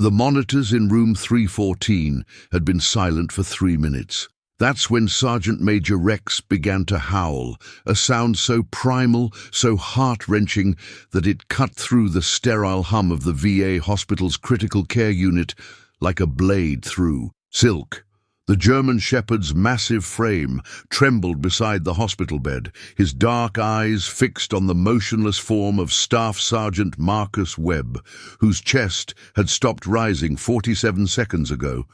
The monitors in room 314 had been silent for 3 minutes. That's when Sergeant Major Rex began to howl, a sound so primal, so heart-wrenching, that it cut through the sterile hum of the VA hospital's critical care unit like a blade through silk. The German shepherd's massive frame trembled beside the hospital bed, his dark eyes fixed on the motionless form of Staff Sergeant Marcus Webb, whose chest had stopped rising 47 seconds ago.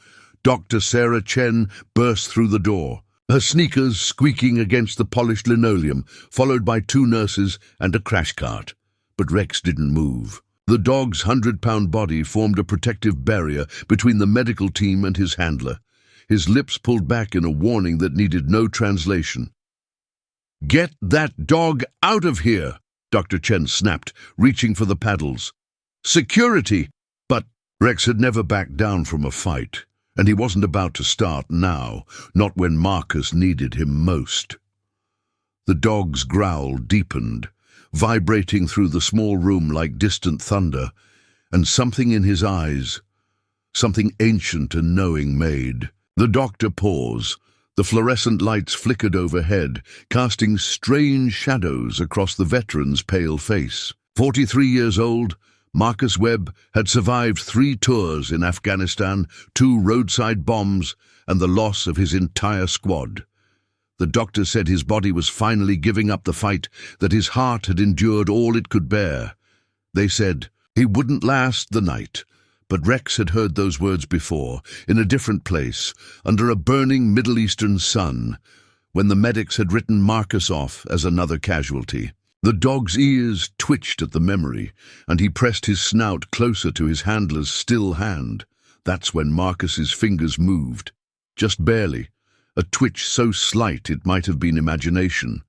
Dr. Sarah Chen burst through the door, her sneakers squeaking against the polished linoleum, followed by 2 nurses and a crash cart. But Rex didn't move. The dog's 100-pound body formed a protective barrier between the medical team and his handler, his lips pulled back in a warning that needed no translation. "Get that dog out of here!" Dr. Chen snapped, reaching for the paddles. "Security!" But Rex had never backed down from a fight. And he wasn't about to start now, not when Marcus needed him most. The dog's growl deepened, vibrating through the small room like distant thunder, and something in his eyes, something ancient and knowing, made the doctor pause. The fluorescent lights flickered overhead, casting strange shadows across the veteran's pale face. 43 years old, Marcus Webb had survived 3 tours in Afghanistan, 2 roadside bombs, and the loss of his entire squad. The doctor said his body was finally giving up the fight, that his heart had endured all it could bear. They said he wouldn't last the night, but Rex had heard those words before, in a different place, under a burning Middle Eastern sun, when the medics had written Marcus off as another casualty. The dog's ears twitched at the memory, and he pressed his snout closer to his handler's still hand. That's when Marcus's fingers moved, just barely, a twitch so slight it might have been imagination.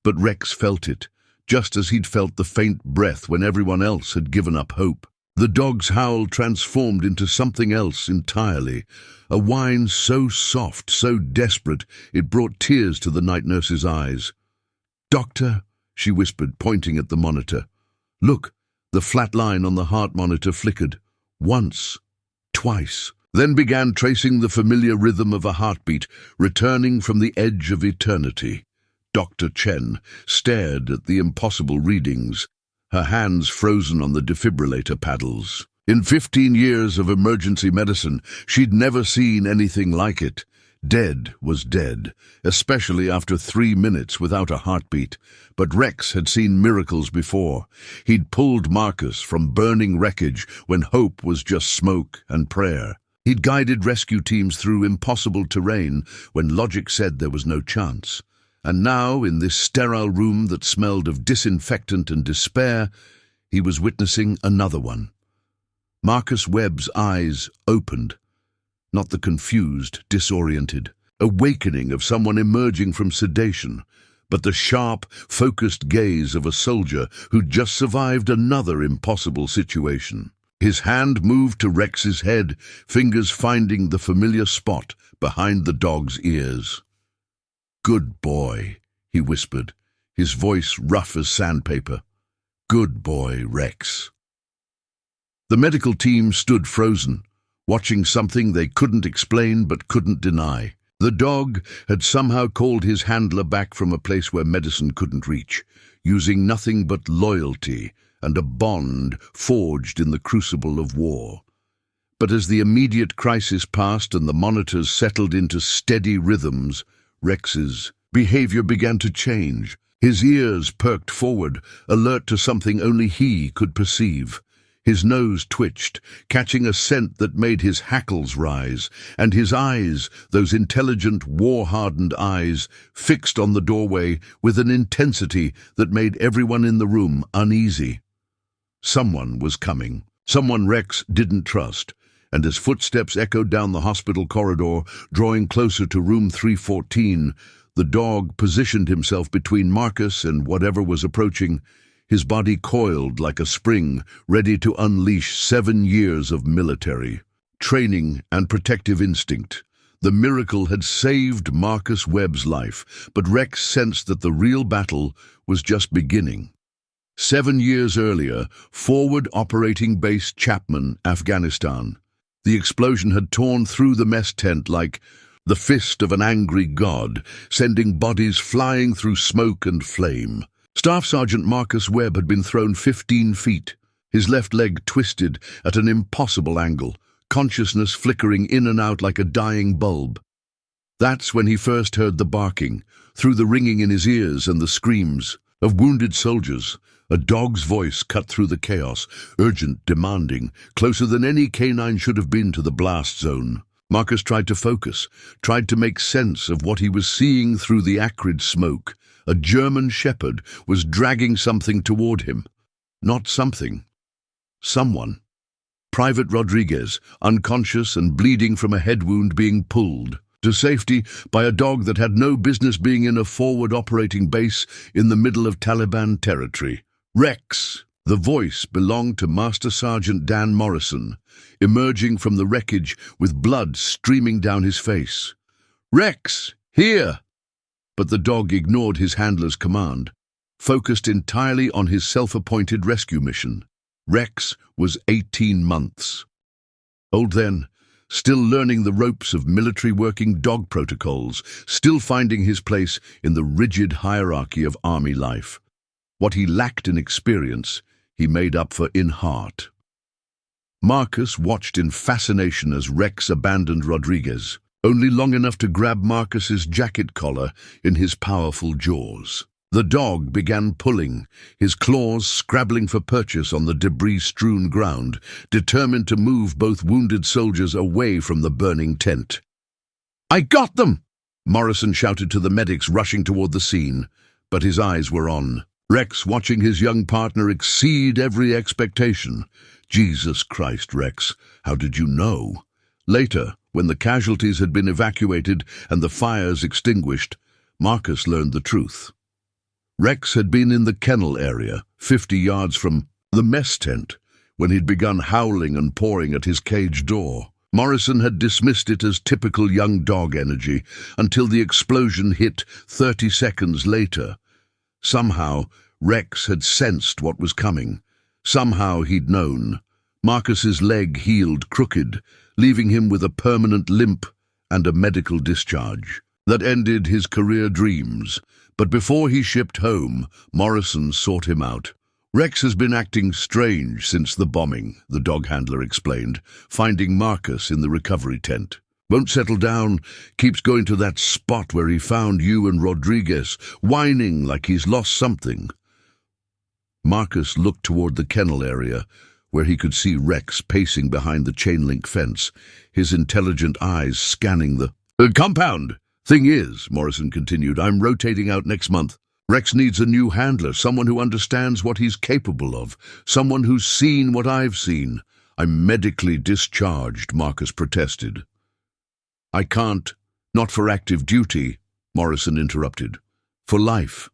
But Rex felt it, just as he'd felt the faint breath when everyone else had given up hope. The dog's howl transformed into something else entirely, a whine so soft, so desperate, it brought tears to the night nurse's eyes. "Doctor," she whispered, pointing at the monitor. "Look," the flat line on the heart monitor flickered. Once, twice, then began tracing the familiar rhythm of a heartbeat, returning from the edge of eternity. Dr. Chen stared at the impossible readings, her hands frozen on the defibrillator paddles. In 15 years of emergency medicine, she'd never seen anything like it. Dead was dead, especially after 3 minutes without a heartbeat. But Rex had seen miracles before. He'd pulled Marcus from burning wreckage when hope was just smoke and prayer. He'd guided rescue teams through impossible terrain when logic said there was no chance. And now, in this sterile room that smelled of disinfectant and despair, he was witnessing another one. Marcus Webb's eyes opened. Not the confused, disoriented awakening of someone emerging from sedation, but the sharp, focused gaze of a soldier who'd just survived another impossible situation. His hand moved to Rex's head, fingers finding the familiar spot behind the dog's ears. "Good boy," he whispered, his voice rough as sandpaper. "Good boy, Rex." The medical team stood frozen, watching something they couldn't explain but couldn't deny. The dog had somehow called his handler back from a place where medicine couldn't reach, using nothing but loyalty and a bond forged in the crucible of war. But as the immediate crisis passed and the monitors settled into steady rhythms, Rex's behavior began to change. His ears perked forward, alert to something only he could perceive. His nose twitched, catching a scent that made his hackles rise, and his eyes, those intelligent, war-hardened eyes, fixed on the doorway with an intensity that made everyone in the room uneasy. Someone was coming, someone Rex didn't trust, and as footsteps echoed down the hospital corridor, drawing closer to room 314, the dog positioned himself between Marcus and whatever was approaching. His body coiled like a spring, ready to unleash 7 years of military training and protective instinct. The miracle had saved Marcus Webb's life, but Rex sensed that the real battle was just beginning. 7 years earlier, Forward Operating Base Chapman, Afghanistan. The explosion had torn through the mess tent like the fist of an angry god, sending bodies flying through smoke and flame. Staff Sergeant Marcus Webb had been thrown 15 feet, his left leg twisted at an impossible angle, consciousness flickering in and out like a dying bulb. That's when he first heard the barking, through the ringing in his ears and the screams of wounded soldiers. A dog's voice cut through the chaos, urgent, demanding, closer than any canine should have been to the blast zone. Marcus tried to focus, tried to make sense of what he was seeing through the acrid smoke. A German shepherd was dragging something toward him. Not something. Someone. Private Rodriguez, unconscious and bleeding from a head wound, being pulled to safety by a dog that had no business being in a forward operating base in the middle of Taliban territory. Rex. The voice belonged to Master Sergeant Dan Morrison, emerging from the wreckage with blood streaming down his face. "Rex, here!" But the dog ignored his handler's command, focused entirely on his self-appointed rescue mission. Rex was 18 months old then, still learning the ropes of military working dog protocols, still finding his place in the rigid hierarchy of army life. What he lacked in experience, he made up for in heart. Marcus watched in fascination as Rex abandoned Rodriguez, only long enough to grab Marcus's jacket collar in his powerful jaws. The dog began pulling, his claws scrabbling for purchase on the debris-strewn ground, determined to move both wounded soldiers away from the burning tent. "I got them!" Morrison shouted to the medics rushing toward the scene, but his eyes were on Rex, watching his young partner exceed every expectation. "Jesus Christ, Rex, how did you know?" Later, when the casualties had been evacuated and the fires extinguished, Marcus learned the truth. Rex had been in the kennel area, 50 yards from the mess tent, when he'd begun howling and pawing at his cage door. Morrison had dismissed it as typical young dog energy until the explosion hit 30 seconds later. Somehow, Rex had sensed what was coming. Somehow he'd known. Marcus's leg healed crooked, leaving him with a permanent limp and a medical discharge. That ended his career dreams. But before he shipped home, Morrison sought him out. "Rex has been acting strange since the bombing," the dog handler explained, finding Marcus in the recovery tent. "Won't settle down, keeps going to that spot where he found you and Rodriguez, whining like he's lost something." Marcus looked toward the kennel area, where he could see Rex pacing behind the chain-link fence, his intelligent eyes scanning the compound. "Thing is," Morrison continued, "I'm rotating out next month. Rex needs a new handler, someone who understands what he's capable of, someone who's seen what I've seen." "I'm medically discharged," Marcus protested. "I can't, not for active duty," Morrison interrupted. "For life.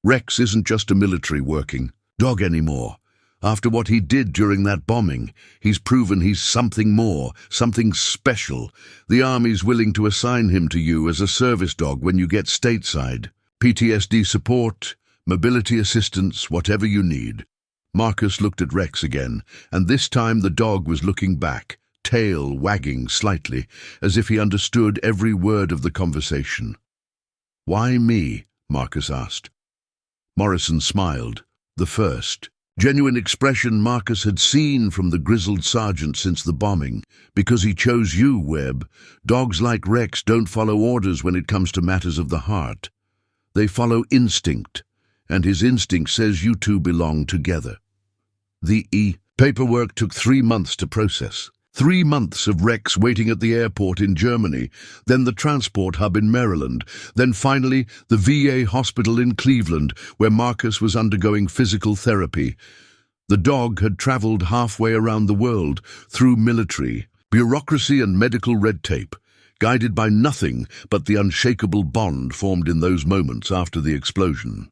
Rex isn't just a military working dog anymore. After what he did during that bombing, he's proven he's something more, something special. The Army's willing to assign him to you as a service dog when you get stateside. PTSD support, mobility assistance, whatever you need." Marcus looked at Rex again, and this time the dog was looking back, tail wagging slightly, as if he understood every word of the conversation. "Why me?" Marcus asked. Morrison smiled, the first genuine expression Marcus had seen from the grizzled sergeant since the bombing. "Because he chose you, Webb. Dogs like Rex don't follow orders when it comes to matters of the heart. They follow instinct, and his instinct says you two belong together." The paperwork took 3 months to process. 3 months of Rex waiting at the airport in Germany, then the transport hub in Maryland, then finally the VA hospital in Cleveland, where Marcus was undergoing physical therapy. The dog had traveled halfway around the world, through military, bureaucracy and medical red tape, guided by nothing but the unshakable bond formed in those moments after the explosion.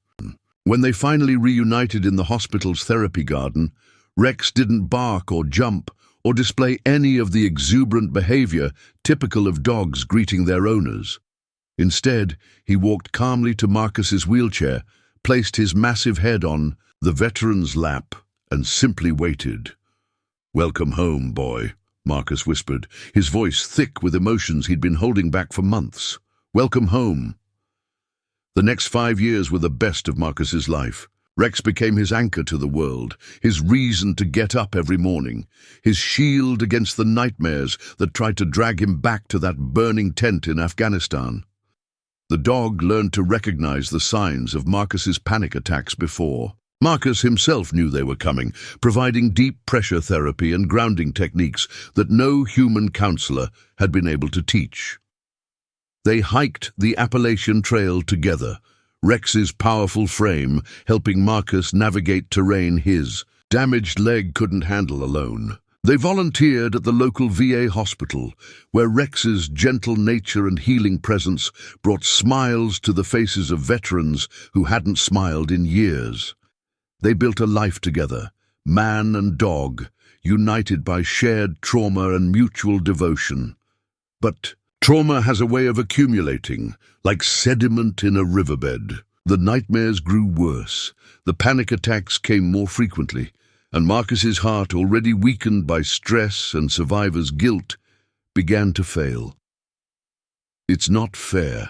When they finally reunited in the hospital's therapy garden, Rex didn't bark or jump, or display any of the exuberant behavior typical of dogs greeting their owners. Instead, he walked calmly to Marcus's wheelchair, placed his massive head on the veteran's lap and simply waited. "Welcome home, boy," Marcus whispered, his voice thick with emotions he'd been holding back for months. "Welcome home." The next 5 years were the best of Marcus's life. Rex became his anchor to the world, his reason to get up every morning, his shield against the nightmares that tried to drag him back to that burning tent in Afghanistan. The dog learned to recognize the signs of Marcus's panic attacks before. Marcus himself knew they were coming, providing deep pressure therapy and grounding techniques that no human counselor had been able to teach. They hiked the Appalachian Trail together, Rex's powerful frame helping Marcus navigate terrain his damaged leg couldn't handle alone. They volunteered at the local VA hospital, where Rex's gentle nature and healing presence brought smiles to the faces of veterans who hadn't smiled in years. They built a life together, man and dog, united by shared trauma and mutual devotion. But trauma has a way of accumulating, like sediment in a riverbed. The nightmares grew worse, the panic attacks came more frequently, and Marcus's heart, already weakened by stress and survivor's guilt, began to fail. "It's not fair,"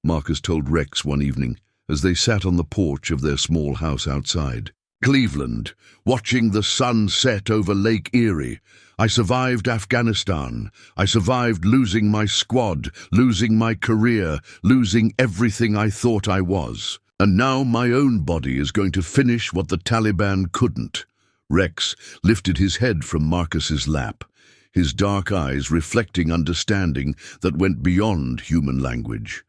Marcus told Rex one evening, as they sat on the porch of their small house outside Cleveland, watching the sun set over Lake Erie. "I survived Afghanistan. I survived losing my squad, losing my career, losing everything I thought I was. And now my own body is going to finish what the Taliban couldn't." Rex lifted his head from Marcus's lap, his dark eyes reflecting understanding that went beyond human language.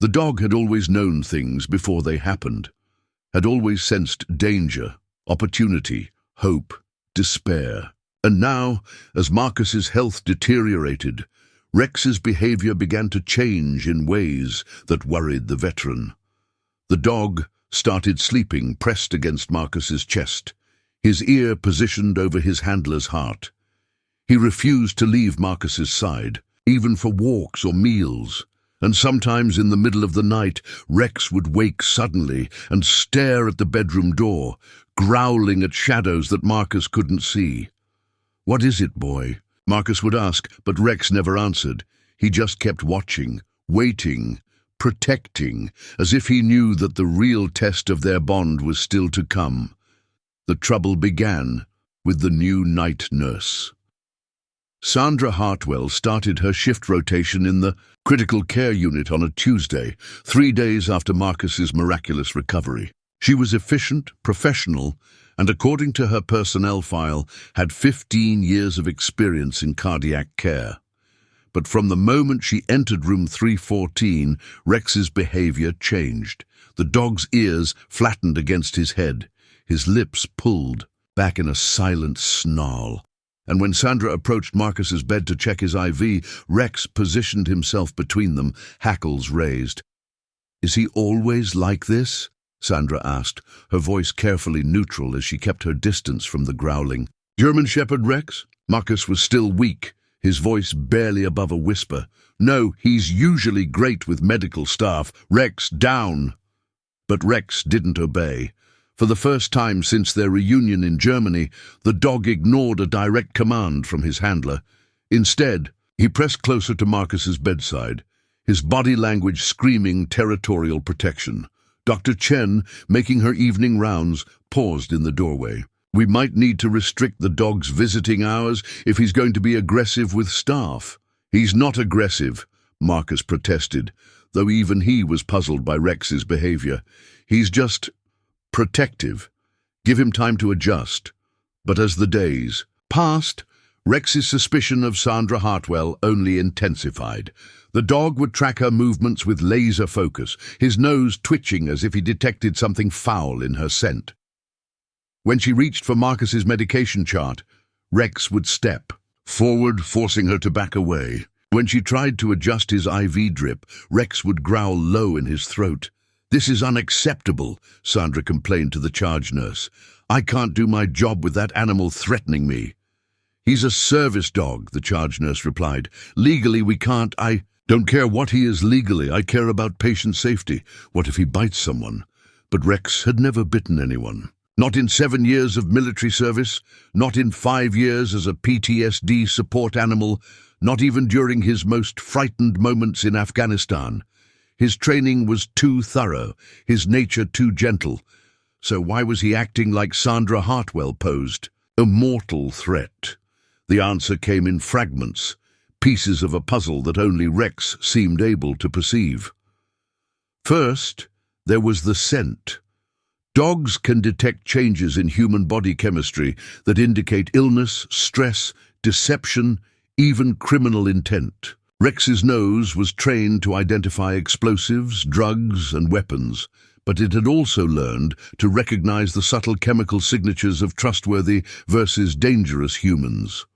The dog had always known things before they happened, had always sensed danger, opportunity, hope, despair. And now, as Marcus's health deteriorated, Rex's behavior began to change in ways that worried the veteran. The dog started sleeping pressed against Marcus's chest, his ear positioned over his handler's heart. He refused to leave Marcus's side, even for walks or meals. And sometimes in the middle of the night, Rex would wake suddenly and stare at the bedroom door, growling at shadows that Marcus couldn't see. "What is it, boy?" Marcus would ask, but Rex never answered. He just kept watching, waiting, protecting, as if he knew that the real test of their bond was still to come. The trouble began with the new night nurse. Sandra Hartwell started her shift rotation in the critical care unit on a Tuesday, 3 days after Marcus's miraculous recovery. She was efficient, professional, and according to her personnel file, had 15 years of experience in cardiac care. But from the moment she entered room 314, Rex's behavior changed. The dog's ears flattened against his head, his lips pulled back in a silent snarl. And when Sandra approached Marcus's bed to check his IV, Rex positioned himself between them, hackles raised. "Is he always like this?" Sandra asked, her voice carefully neutral as she kept her distance from the growling. "German Shepherd Rex?" Marcus was still weak, his voice barely above a whisper. "No, he's usually great with medical staff. Rex, down!" But Rex didn't obey. For the first time since their reunion in Germany, the dog ignored a direct command from his handler. Instead, he pressed closer to Marcus's bedside, his body language screaming territorial protection. Dr. Chen, making her evening rounds, paused in the doorway. "We might need to restrict the dog's visiting hours if he's going to be aggressive with staff." "He's not aggressive," Marcus protested, though even he was puzzled by Rex's behavior. "He's just protective. Give him time to adjust." But as the days passed, Rex's suspicion of Sandra Hartwell only intensified. The dog would track her movements with laser focus, his nose twitching as if he detected something foul in her scent. When she reached for Marcus's medication chart, Rex would step forward, forcing her to back away. When she tried to adjust his IV drip, Rex would growl low in his throat. "This is unacceptable," Sandra complained to the charge nurse. "I can't do my job with that animal threatening me." "He's a service dog," the charge nurse replied. "Legally, we can't. I don't care what he is legally. I care about patient safety. What if he bites someone?" But Rex had never bitten anyone. Not in 7 years of military service, not in 5 years as a PTSD support animal, not even during his most frightened moments in Afghanistan. His training was too thorough, his nature too gentle. So why was he acting like Sandra Hartwell posed? A mortal threat. The answer came in fragments, pieces of a puzzle that only Rex seemed able to perceive. First, there was the scent. Dogs can detect changes in human body chemistry that indicate illness, stress, deception, even criminal intent. Rex's nose was trained to identify explosives, drugs, and weapons, but it had also learned to recognize the subtle chemical signatures of trustworthy versus dangerous humans.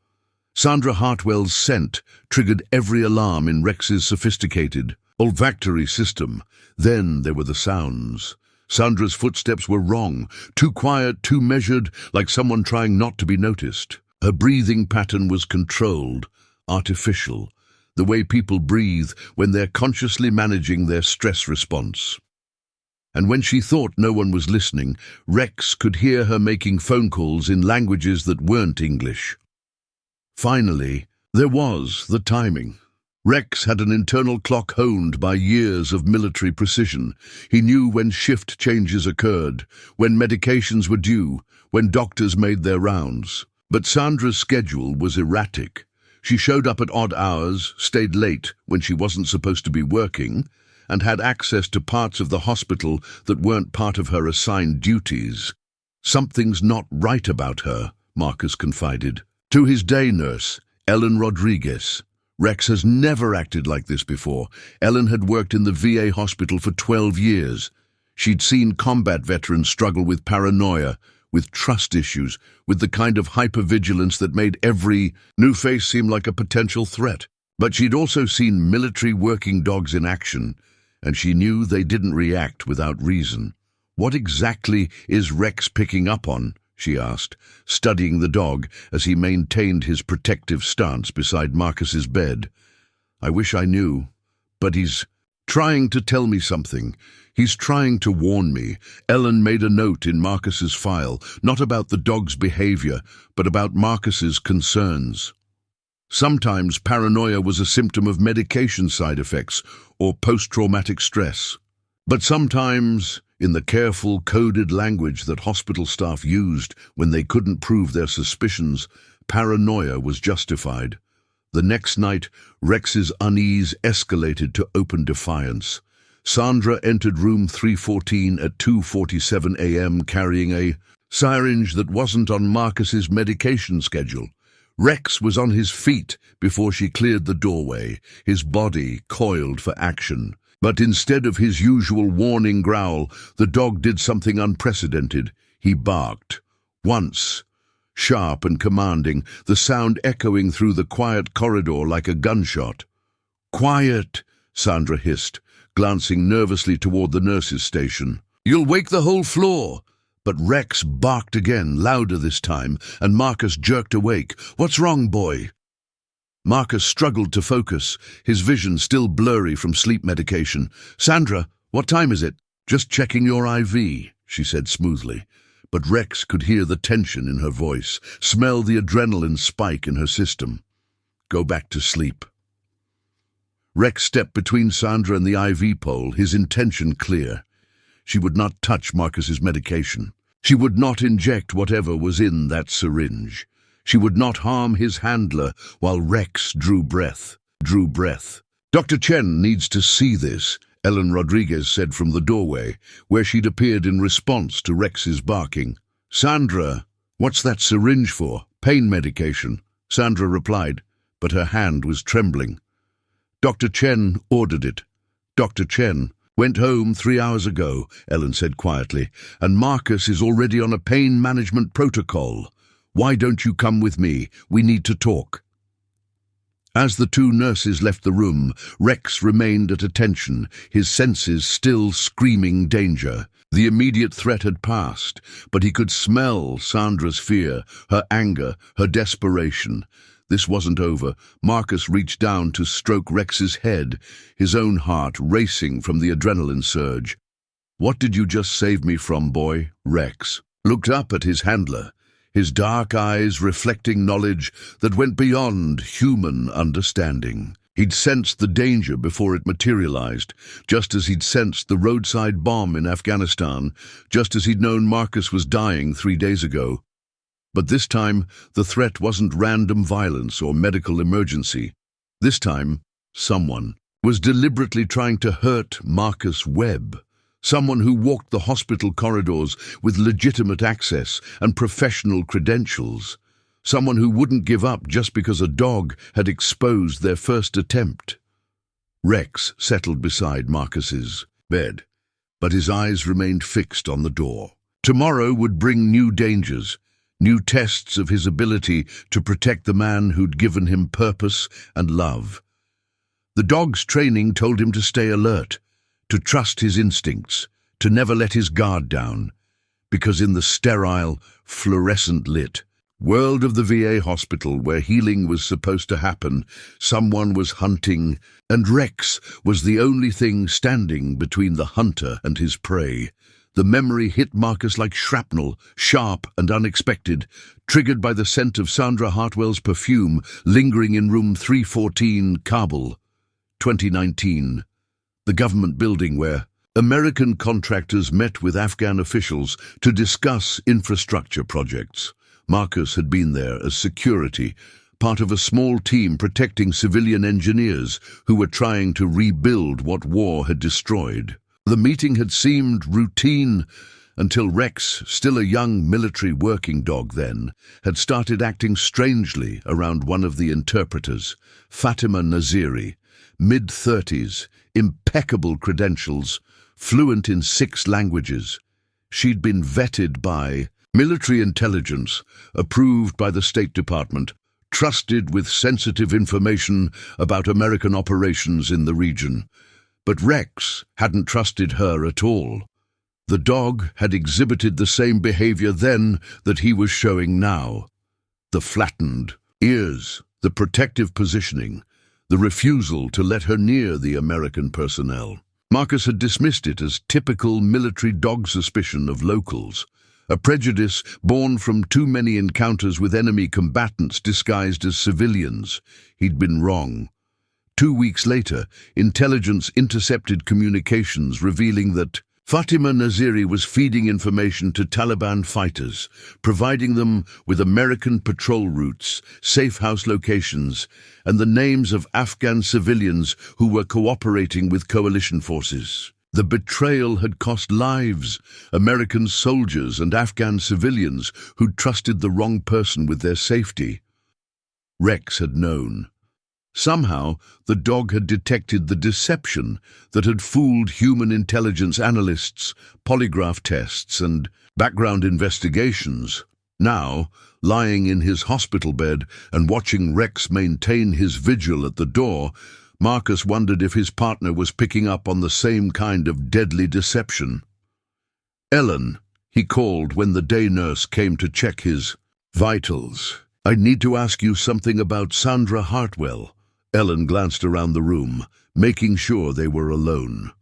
Sandra Hartwell's scent triggered every alarm in Rex's sophisticated, olfactory system. Then there were the sounds. Sandra's footsteps were wrong, too quiet, too measured, like someone trying not to be noticed. Her breathing pattern was controlled, artificial, the way people breathe when they're consciously managing their stress response. And when she thought no one was listening, Rex could hear her making phone calls in languages that weren't English. Finally, there was the timing. Rex had an internal clock honed by years of military precision. He knew when shift changes occurred, when medications were due, when doctors made their rounds. But Sandra's schedule was erratic. She showed up at odd hours, stayed late when she wasn't supposed to be working, and had access to parts of the hospital that weren't part of her assigned duties. "Something's not right about her," Marcus confided to his day nurse, Ellen Rodriguez. Rex has never acted like this before. Ellen had worked in the VA hospital for 12 years. She'd seen combat veterans struggle with paranoia, with trust issues, with the kind of hypervigilance that made every new face seem like a potential threat. But she'd also seen military working dogs in action, and she knew they didn't react without reason. "What exactly is Rex picking up on?" she asked, studying the dog as he maintained his protective stance beside Marcus's bed. "I wish I knew, but he's trying to tell me something. He's trying to warn me." Ellen made a note in Marcus's file, not about the dog's behavior, but about Marcus's concerns. Sometimes paranoia was a symptom of medication side effects or post-traumatic stress. But sometimes, in the careful, coded language that hospital staff used when they couldn't prove their suspicions, paranoia was justified. The next night, Rex's unease escalated to open defiance. Sandra entered room 314 at 2:47 a.m. carrying a syringe that wasn't on Marcus's medication schedule. Rex was on his feet before she cleared the doorway, his body coiled for action. But instead of his usual warning growl, the dog did something unprecedented. He barked. Once, sharp and commanding, the sound echoing through the quiet corridor like a gunshot. "Quiet," Sandra hissed, glancing nervously toward the nurse's station. "You'll wake the whole floor." But Rex barked again, louder this time, and Marcus jerked awake. "What's wrong, boy?" Marcus struggled to focus, his vision still blurry from sleep medication. "Sandra, what time is it?" "Just checking your IV," she said smoothly. But Rex could hear the tension in her voice, smell the adrenaline spike in her system. "Go back to sleep." Rex stepped between Sandra and the IV pole, his intention clear. She would not touch Marcus's medication. She would not inject whatever was in that syringe. She would not harm his handler while Rex drew breath. "Dr. Chen needs to see this," Ellen Rodriguez said from the doorway, where she'd appeared in response to Rex's barking. "Sandra, what's that syringe for?" "Pain medication," Sandra replied, but her hand was trembling. "Dr. Chen ordered it." "Dr. Chen went home 3 hours ago," Ellen said quietly, "and Marcus is already on a pain management protocol. Why don't you come with me? We need to talk." As the two nurses left the room, Rex remained at attention, his senses still screaming danger. The immediate threat had passed, but he could smell Sandra's fear, her anger, her desperation. This wasn't over. Marcus reached down to stroke Rex's head, his own heart racing from the adrenaline surge. "What did you just save me from, boy?" "Rex," looked up at his handler, his dark eyes reflecting knowledge that went beyond human understanding. He'd sensed the danger before it materialized, just as he'd sensed the roadside bomb in Afghanistan, just as he'd known Marcus was dying 3 days ago. But this time, the threat wasn't random violence or medical emergency. This time, someone was deliberately trying to hurt Marcus Webb. Someone who walked the hospital corridors with legitimate access and professional credentials. Someone who wouldn't give up just because a dog had exposed their first attempt. Rex settled beside Marcus's bed, but his eyes remained fixed on the door. Tomorrow would bring new dangers, new tests of his ability to protect the man who'd given him purpose and love. The dog's training told him to stay alert, to trust his instincts, to never let his guard down, because in the sterile, fluorescent-lit world of the VA hospital where healing was supposed to happen, someone was hunting, and Rex was the only thing standing between the hunter and his prey. The memory hit Marcus like shrapnel, sharp and unexpected, triggered by the scent of Sandra Hartwell's perfume lingering in room 314, Kabul, 2019. The government building where American contractors met with Afghan officials to discuss infrastructure projects. Marcus had been there as security, part of a small team protecting civilian engineers who were trying to rebuild what war had destroyed. The meeting had seemed routine until Rex, still a young military working dog then, had started acting strangely around one of the interpreters, Fatima Naziri, mid-30s, impeccable credentials, fluent in 6 languages. She'd been vetted by military intelligence, approved by the State Department, trusted with sensitive information about American operations in the region. But Rex hadn't trusted her at all. The dog had exhibited the same behavior then that he was showing now. The flattened ears, the protective positioning, the refusal to let her near the American personnel. Marcus had dismissed it as typical military dog suspicion of locals, a prejudice born from too many encounters with enemy combatants disguised as civilians. He'd been wrong. 2 weeks later, intelligence intercepted communications revealing that Fatima Naziri was feeding information to Taliban fighters, providing them with American patrol routes, safe house locations, and the names of Afghan civilians who were cooperating with coalition forces. The betrayal had cost lives, American soldiers and Afghan civilians who'd trusted the wrong person with their safety. Rex had known. Somehow, the dog had detected the deception that had fooled human intelligence analysts, polygraph tests, and background investigations. Now, lying in his hospital bed and watching Rex maintain his vigil at the door, Marcus wondered if his partner was picking up on the same kind of deadly deception. "Ellen," he called when the day nurse came to check his vitals. "I need to ask you something about Sandra Hartwell." Ellen glanced around the room, making sure they were alone.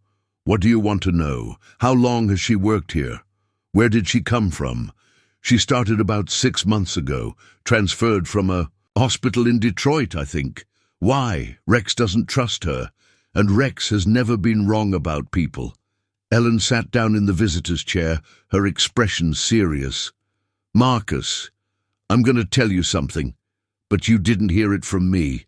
"What do you want to know? How long has she worked here? Where did she come from?" "She started about 6 months ago, transferred from a hospital in Detroit, I think." "Why?" "Rex doesn't trust her, and Rex has never been wrong about people." Ellen sat down in the visitor's chair, her expression serious. "Marcus, I'm going to tell you something, but you didn't hear it from me.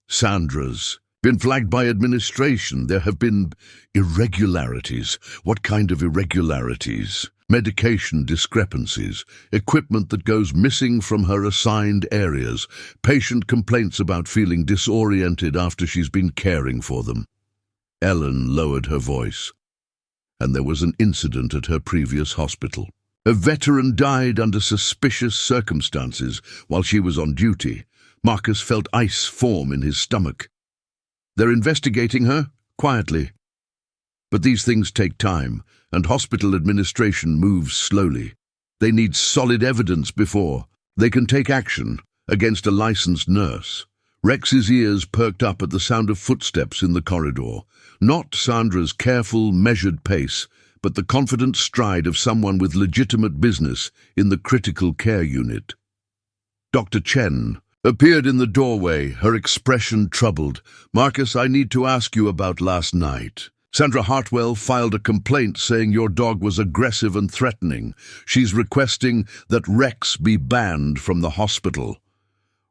Sandra's been flagged by administration. There have been irregularities." "What kind of irregularities?" "Medication discrepancies, equipment that goes missing from her assigned areas, patient complaints about feeling disoriented after she's been caring for them." Ellen lowered her voice. "And there was an incident at her previous hospital. A veteran died under suspicious circumstances while she was on duty." Marcus felt ice form in his stomach. "They're investigating her, quietly. But these things take time, and hospital administration moves slowly. They need solid evidence before they can take action against a licensed nurse." Rex's ears perked up at the sound of footsteps in the corridor. Not Sandra's careful, measured pace, but the confident stride of someone with legitimate business in the critical care unit. Dr. Chen appeared in the doorway, her expression troubled. "Marcus, I need to ask you about last night. Sandra Hartwell filed a complaint saying your dog was aggressive and threatening. She's requesting that Rex be banned from the hospital."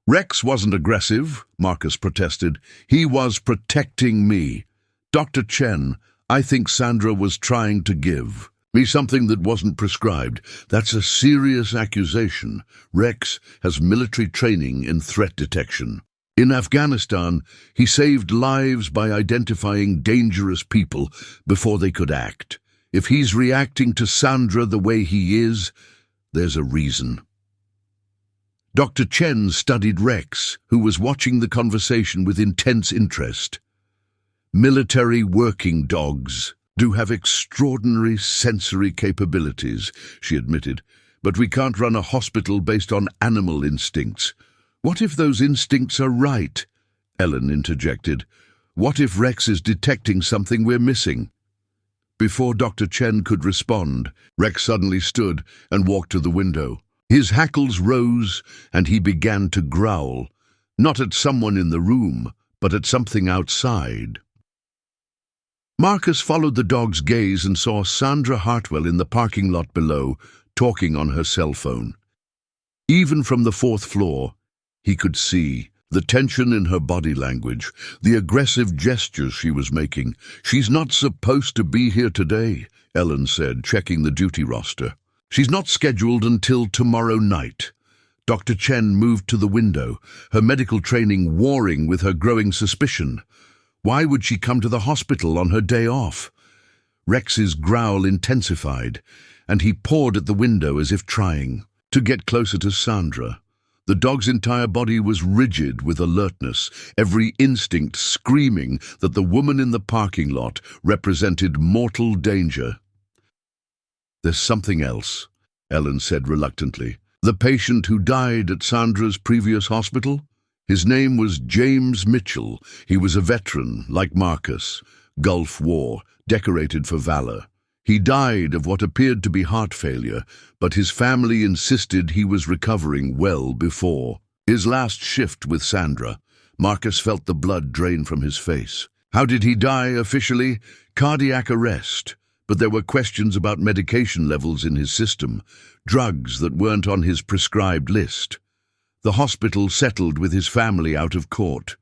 "Rex wasn't aggressive," Marcus protested. "He was protecting me. Dr. Chen, I think Sandra was trying to give me something that wasn't prescribed. That's a serious accusation. Rex has military training in threat detection. In Afghanistan, he saved lives by identifying dangerous people before they could act. If he's reacting to Sandra the way he is, there's a reason." Dr. Chen studied Rex, who was watching the conversation with intense interest. "Military working dogs do have extraordinary sensory capabilities," she admitted, "but we can't run a hospital based on animal instincts." "What if those instincts are right?" Ellen interjected. "What if Rex is detecting something we're missing?" Before Dr. Chen could respond, Rex suddenly stood and walked to the window. His hackles rose and he began to growl, not at someone in the room, but at something outside. Marcus followed the dog's gaze and saw Sandra Hartwell in the parking lot below, talking on her cell phone. Even from the fourth floor, he could see the tension in her body language, the aggressive gestures she was making. "She's not supposed to be here today," Ellen said, checking the duty roster. "She's not scheduled until tomorrow night." Dr. Chen moved to the window, her medical training warring with her growing suspicion. Why would she come to the hospital on her day off? Rex's growl intensified, and he pawed at the window as if trying to get closer to Sandra. The dog's entire body was rigid with alertness, every instinct screaming that the woman in the parking lot represented mortal danger. "There's something else," Ellen said reluctantly. "The patient who died at Sandra's previous hospital? His name was James Mitchell. He was a veteran, like Marcus. Gulf War, decorated for valor. He died of what appeared to be heart failure, but his family insisted he was recovering well before his last shift with Sandra." Marcus felt the blood drain from his face. "How did he die officially? Cardiac arrest. But there were questions about medication levels in his system, drugs that weren't on his prescribed list. The hospital settled with his family out of court."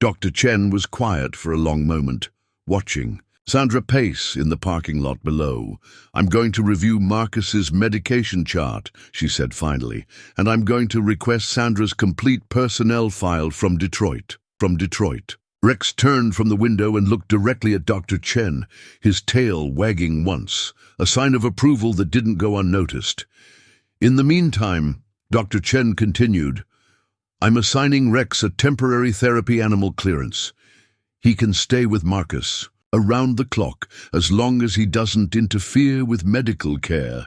Dr. Chen was quiet for a long moment, watching Sandra pace in the parking lot below. "I'm going to review Marcus's medication chart," she said finally, "and I'm going to request Sandra's complete personnel file from Detroit. Rex turned from the window and looked directly at Dr. Chen, his tail wagging once, a sign of approval that didn't go unnoticed. "In the meantime," Dr. Chen continued, "I'm assigning Rex a temporary therapy animal clearance. He can stay with Marcus around the clock as long as he doesn't interfere with medical care."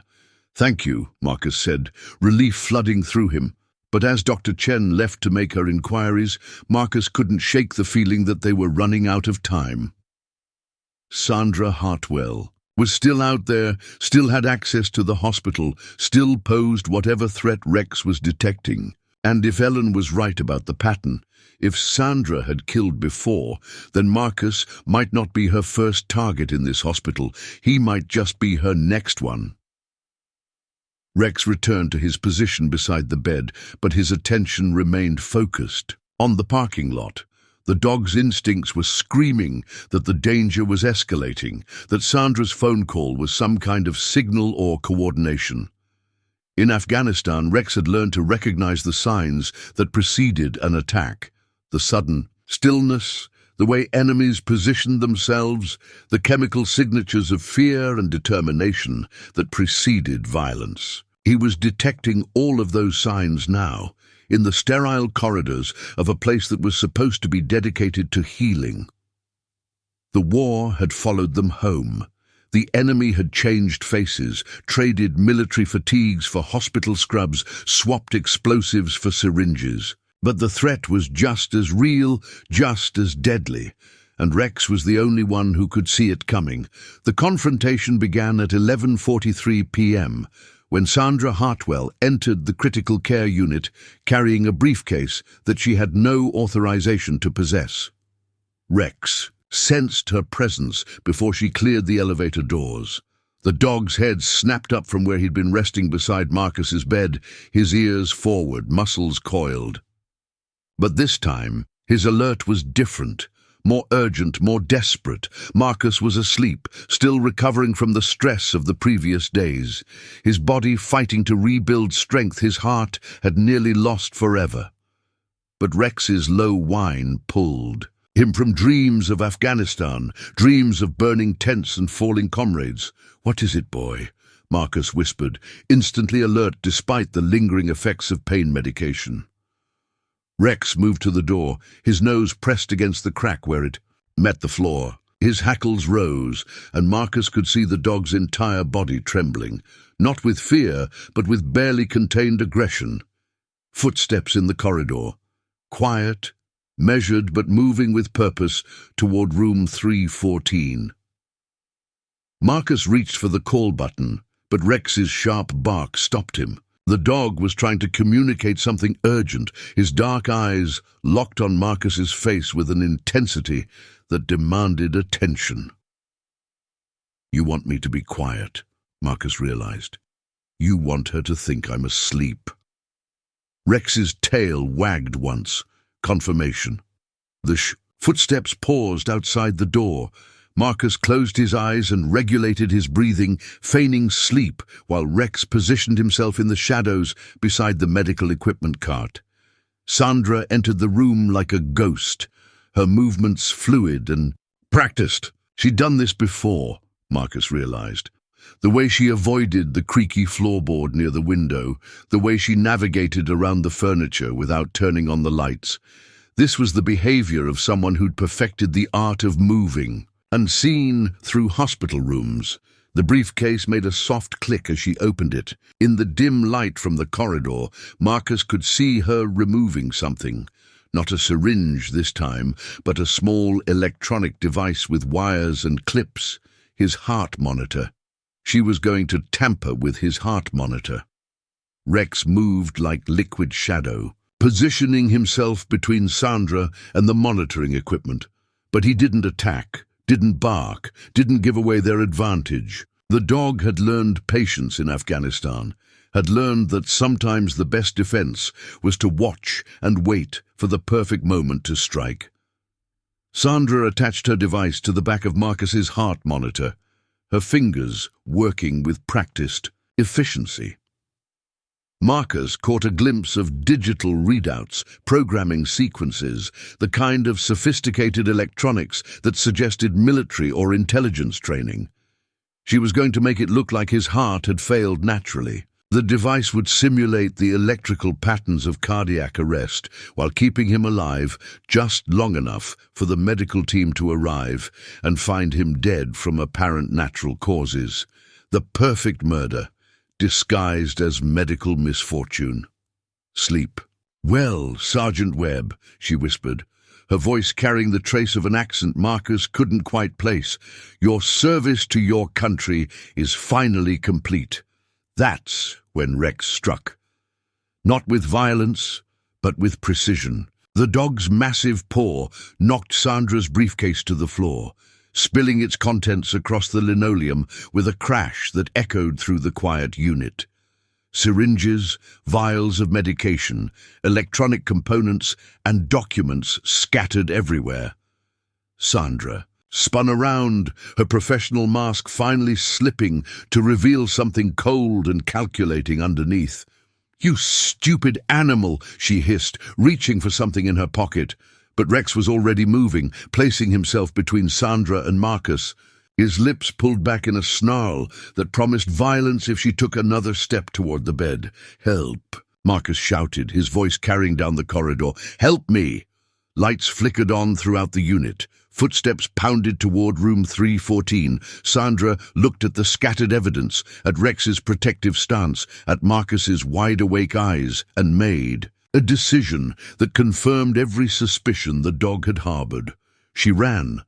"Thank you," Marcus said, relief flooding through him. But as Dr. Chen left to make her inquiries, Marcus couldn't shake the feeling that they were running out of time. Sandra Hartwell was still out there, still had access to the hospital, still posed whatever threat Rex was detecting. And if Ellen was right about the pattern, if Sandra had killed before, then Marcus might not be her first target in this hospital. He might just be her next one. Rex returned to his position beside the bed, but his attention remained focused on the parking lot. The dog's instincts were screaming that the danger was escalating, that Sandra's phone call was some kind of signal or coordination. In Afghanistan, Rex had learned to recognize the signs that preceded an attack. The sudden stillness, the way enemies positioned themselves, the chemical signatures of fear and determination that preceded violence. He was detecting all of those signs now, in the sterile corridors of a place that was supposed to be dedicated to healing. The war had followed them home. The enemy had changed faces, traded military fatigues for hospital scrubs, swapped explosives for syringes. But the threat was just as real, just as deadly, and Rex was the only one who could see it coming. The confrontation began at 11:43 p.m., when Sandra Hartwell entered the critical care unit carrying a briefcase that she had no authorization to possess. Rex sensed her presence before she cleared the elevator doors. The dog's head snapped up from where he'd been resting beside Marcus's bed, his ears forward, muscles coiled. But this time, his alert was different. More urgent, more desperate. Marcus was asleep, still recovering from the stress of the previous days. His body fighting to rebuild strength his heart had nearly lost forever. But Rex's low whine pulled him from dreams of Afghanistan, dreams of burning tents and falling comrades. "What is it, boy?" Marcus whispered, instantly alert despite the lingering effects of pain medication. Rex moved to the door, his nose pressed against the crack where it met the floor. His hackles rose, and Marcus could see the dog's entire body trembling, not with fear, but with barely contained aggression. Footsteps in the corridor, quiet, measured but moving with purpose toward room 314. Marcus reached for the call button, but Rex's sharp bark stopped him. The dog was trying to communicate something urgent, his dark eyes locked on Marcus's face with an intensity that demanded attention. "You want me to be quiet," Marcus realized. "You want her to think I'm asleep." Rex's tail wagged once, confirmation. The footsteps paused outside the door. Marcus closed his eyes and regulated his breathing, feigning sleep, while Rex positioned himself in the shadows beside the medical equipment cart. Sandra entered the room like a ghost, her movements fluid and practiced. She'd done this before, Marcus realized. The way she avoided the creaky floorboard near the window, the way she navigated around the furniture without turning on the lights. This was the behavior of someone who'd perfected the art of moving. Unseen through hospital rooms, the briefcase made a soft click as she opened it. In the dim light from the corridor, Marcus could see her removing something. Not a syringe this time, but a small electronic device with wires and clips. His heart monitor. She was going to tamper with his heart monitor. Rex moved like liquid shadow, positioning himself between Sandra and the monitoring equipment. But he didn't attack. Didn't bark, didn't give away their advantage. The dog had learned patience in Afghanistan, had learned that sometimes the best defense was to watch and wait for the perfect moment to strike. Sandra attached her device to the back of Marcus's heart monitor, her fingers working with practiced efficiency. Marcus caught a glimpse of digital readouts, programming sequences, the kind of sophisticated electronics that suggested military or intelligence training. She was going to make it look like his heart had failed naturally. The device would simulate the electrical patterns of cardiac arrest while keeping him alive just long enough for the medical team to arrive and find him dead from apparent natural causes. The perfect murder, disguised as medical misfortune. "Sleep." "Well, Sergeant Webb," she whispered, her voice carrying the trace of an accent Marcus couldn't quite place. "Your service to your country is finally complete." That's when Rex struck. Not with violence, but with precision. The dog's massive paw knocked Sandra's briefcase to the floor, spilling its contents across the linoleum with a crash that echoed through the quiet unit. Syringes, vials of medication, electronic components, and documents scattered everywhere. Sandra spun around, her professional mask finally slipping to reveal something cold and calculating underneath. "You stupid animal," she hissed, reaching for something in her pocket. But Rex was already moving, placing himself between Sandra and Marcus. His lips pulled back in a snarl that promised violence if she took another step toward the bed. "Help!" Marcus shouted, his voice carrying down the corridor. "Help me!" Lights flickered on throughout the unit. Footsteps pounded toward room 314. Sandra looked at the scattered evidence, at Rex's protective stance, at Marcus's wide-awake eyes, and made a decision that confirmed every suspicion the dog had harbored. She ran,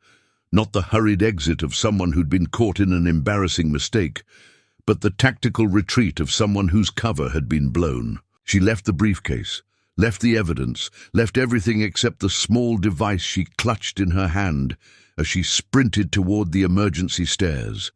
not the hurried exit of someone who'd been caught in an embarrassing mistake, but the tactical retreat of someone whose cover had been blown. She left the briefcase, left the evidence, left everything except the small device she clutched in her hand as she sprinted toward the emergency stairs.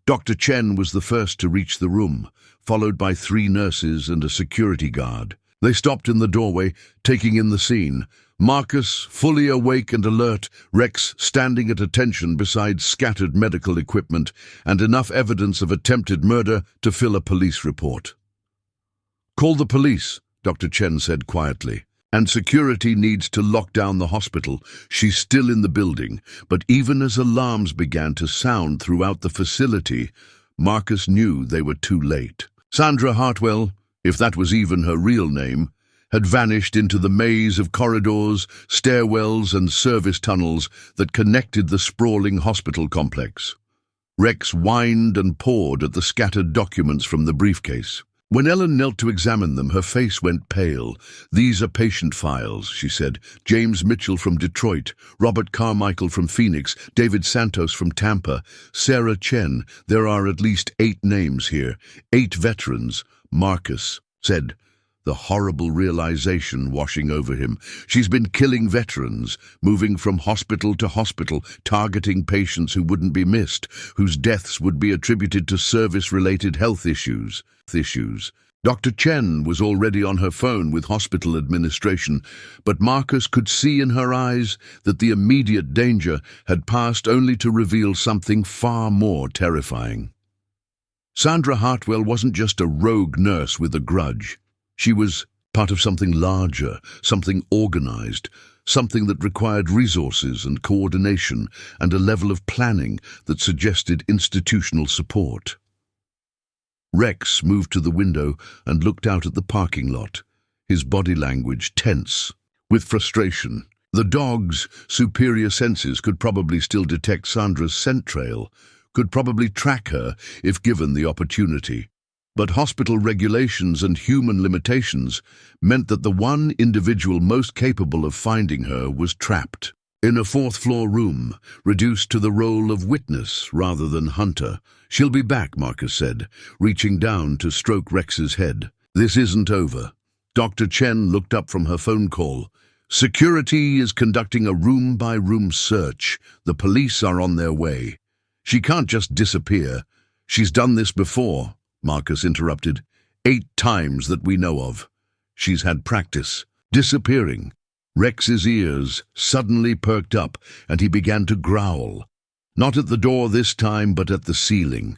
Dr. Chen was the first to reach the room, followed by 3 nurses and a security guard. They stopped in the doorway, taking in the scene. Marcus, fully awake and alert, Rex standing at attention beside scattered medical equipment and enough evidence of attempted murder to fill a police report. "Call the police," Dr. Chen said quietly. "And security needs to lock down the hospital. She's still in the building." But even as alarms began to sound throughout the facility, Marcus knew they were too late. Sandra Hartwell, if that was even her real name, had vanished into the maze of corridors, stairwells, and service tunnels that connected the sprawling hospital complex. Rex whined and pawed at the scattered documents from the briefcase. When Ellen knelt to examine them, her face went pale. "These are patient files," she said. "James Mitchell from Detroit, Robert Carmichael from Phoenix, David Santos from Tampa, Sarah Chen. There are at least 8 names here. 8 veterans." Marcus said, the horrible realization washing over him. She's been killing veterans, moving from hospital to hospital, targeting patients who wouldn't be missed, whose deaths would be attributed to service-related health issues. Dr. Chen was already on her phone with hospital administration, but Marcus could see in her eyes that the immediate danger had passed, only to reveal something far more terrifying. Sandra Hartwell wasn't just a rogue nurse with a grudge. She was part of something larger, something organized, something that required resources and coordination and a level of planning that suggested institutional support. Rex moved to the window and looked out at the parking lot, his body language tense with frustration. The dog's superior senses could probably still detect Sandra's scent trail, could probably track her if given the opportunity. But hospital regulations and human limitations meant that the one individual most capable of finding her was trapped in a 4th-floor room, reduced to the role of witness rather than hunter. "She'll be back," Marcus said, reaching down to stroke Rex's head. "This isn't over." Dr. Chen looked up from her phone call. "Security is conducting a room-by-room search. The police are on their way. She can't just disappear. She's done this before," Marcus interrupted. 8 times that we know of. She's had practice. Disappearing. Rex's ears suddenly perked up, and he began to growl. Not at the door this time, but at the ceiling.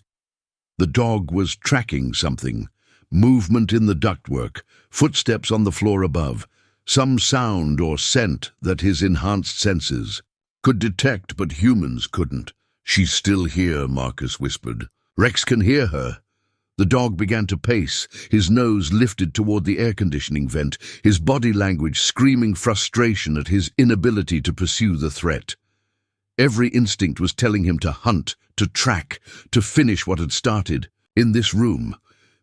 The dog was tracking something. Movement in the ductwork, footsteps on the floor above, some sound or scent that his enhanced senses could detect, but humans couldn't. "She's still here," Marcus whispered. "Rex can hear her." The dog began to pace, his nose lifted toward the air conditioning vent, his body language screaming frustration at his inability to pursue the threat. Every instinct was telling him to hunt, to track, to finish what had started in this room.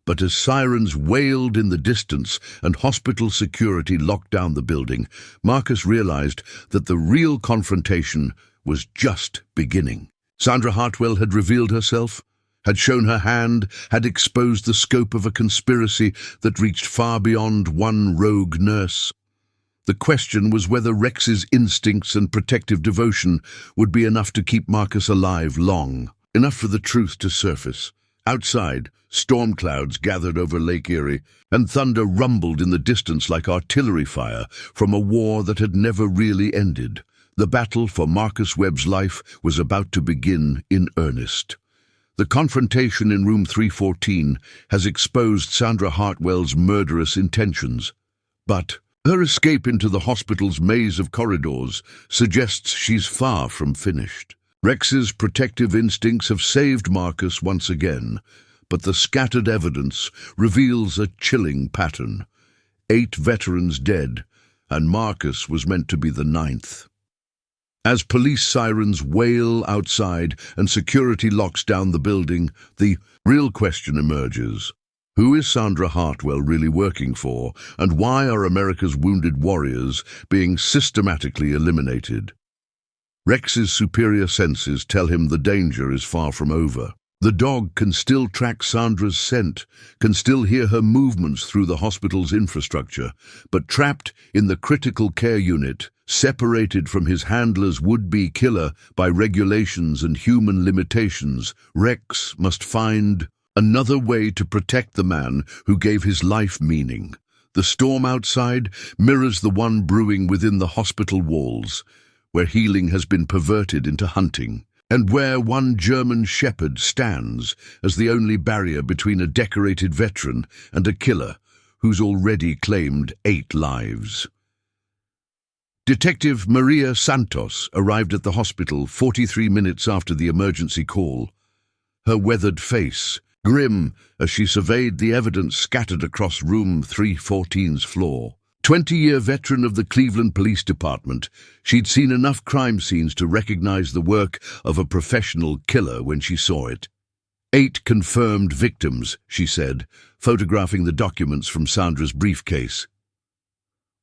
But as sirens wailed in the distance and hospital security locked down the building, Marcus realized that the real confrontation was just beginning. Sandra Hartwell had revealed herself, had shown her hand, had exposed the scope of a conspiracy that reached far beyond one rogue nurse. The question was whether Rex's instincts and protective devotion would be enough to keep Marcus alive long, enough for the truth to surface. Outside, storm clouds gathered over Lake Erie, and thunder rumbled in the distance like artillery fire from a war that had never really ended. The battle for Marcus Webb's life was about to begin in earnest. The confrontation in room 314 has exposed Sandra Hartwell's murderous intentions, but her escape into the hospital's maze of corridors suggests she's far from finished. Rex's protective instincts have saved Marcus once again, but the scattered evidence reveals a chilling pattern. 8 veterans dead, and Marcus was meant to be the 9th. As police sirens wail outside and security locks down the building, the real question emerges. Who is Sandra Hartwell really working for, and why are America's wounded warriors being systematically eliminated? Rex's superior senses tell him the danger is far from over. The dog can still track Sandra's scent, can still hear her movements through the hospital's infrastructure, but trapped in the critical care unit, separated from his handler's would-be killer by regulations and human limitations, Rex must find another way to protect the man who gave his life meaning. The storm outside mirrors the one brewing within the hospital walls, where healing has been perverted into hunting, and where one German shepherd stands as the only barrier between a decorated veteran and a killer who's already claimed 8 lives. Detective Maria Santos arrived at the hospital 43 minutes after the emergency call, her weathered face grim as she surveyed the evidence scattered across room 314's floor. 20-year veteran of the Cleveland Police Department, she'd seen enough crime scenes to recognize the work of a professional killer when she saw it. 8 confirmed victims, she said, photographing the documents from Sandra's briefcase.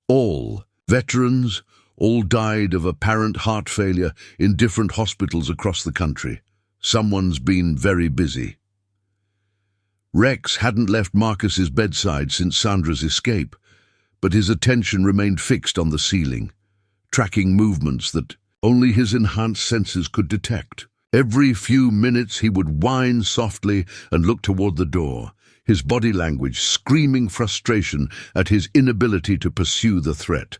All veterans, all died of apparent heart failure in different hospitals across the country. Someone's been very busy. Rex hadn't left Marcus's bedside since Sandra's escape, but his attention remained fixed on the ceiling, tracking movements that only his enhanced senses could detect. Every few minutes he would whine softly and look toward the door, his body language screaming frustration at his inability to pursue the threat.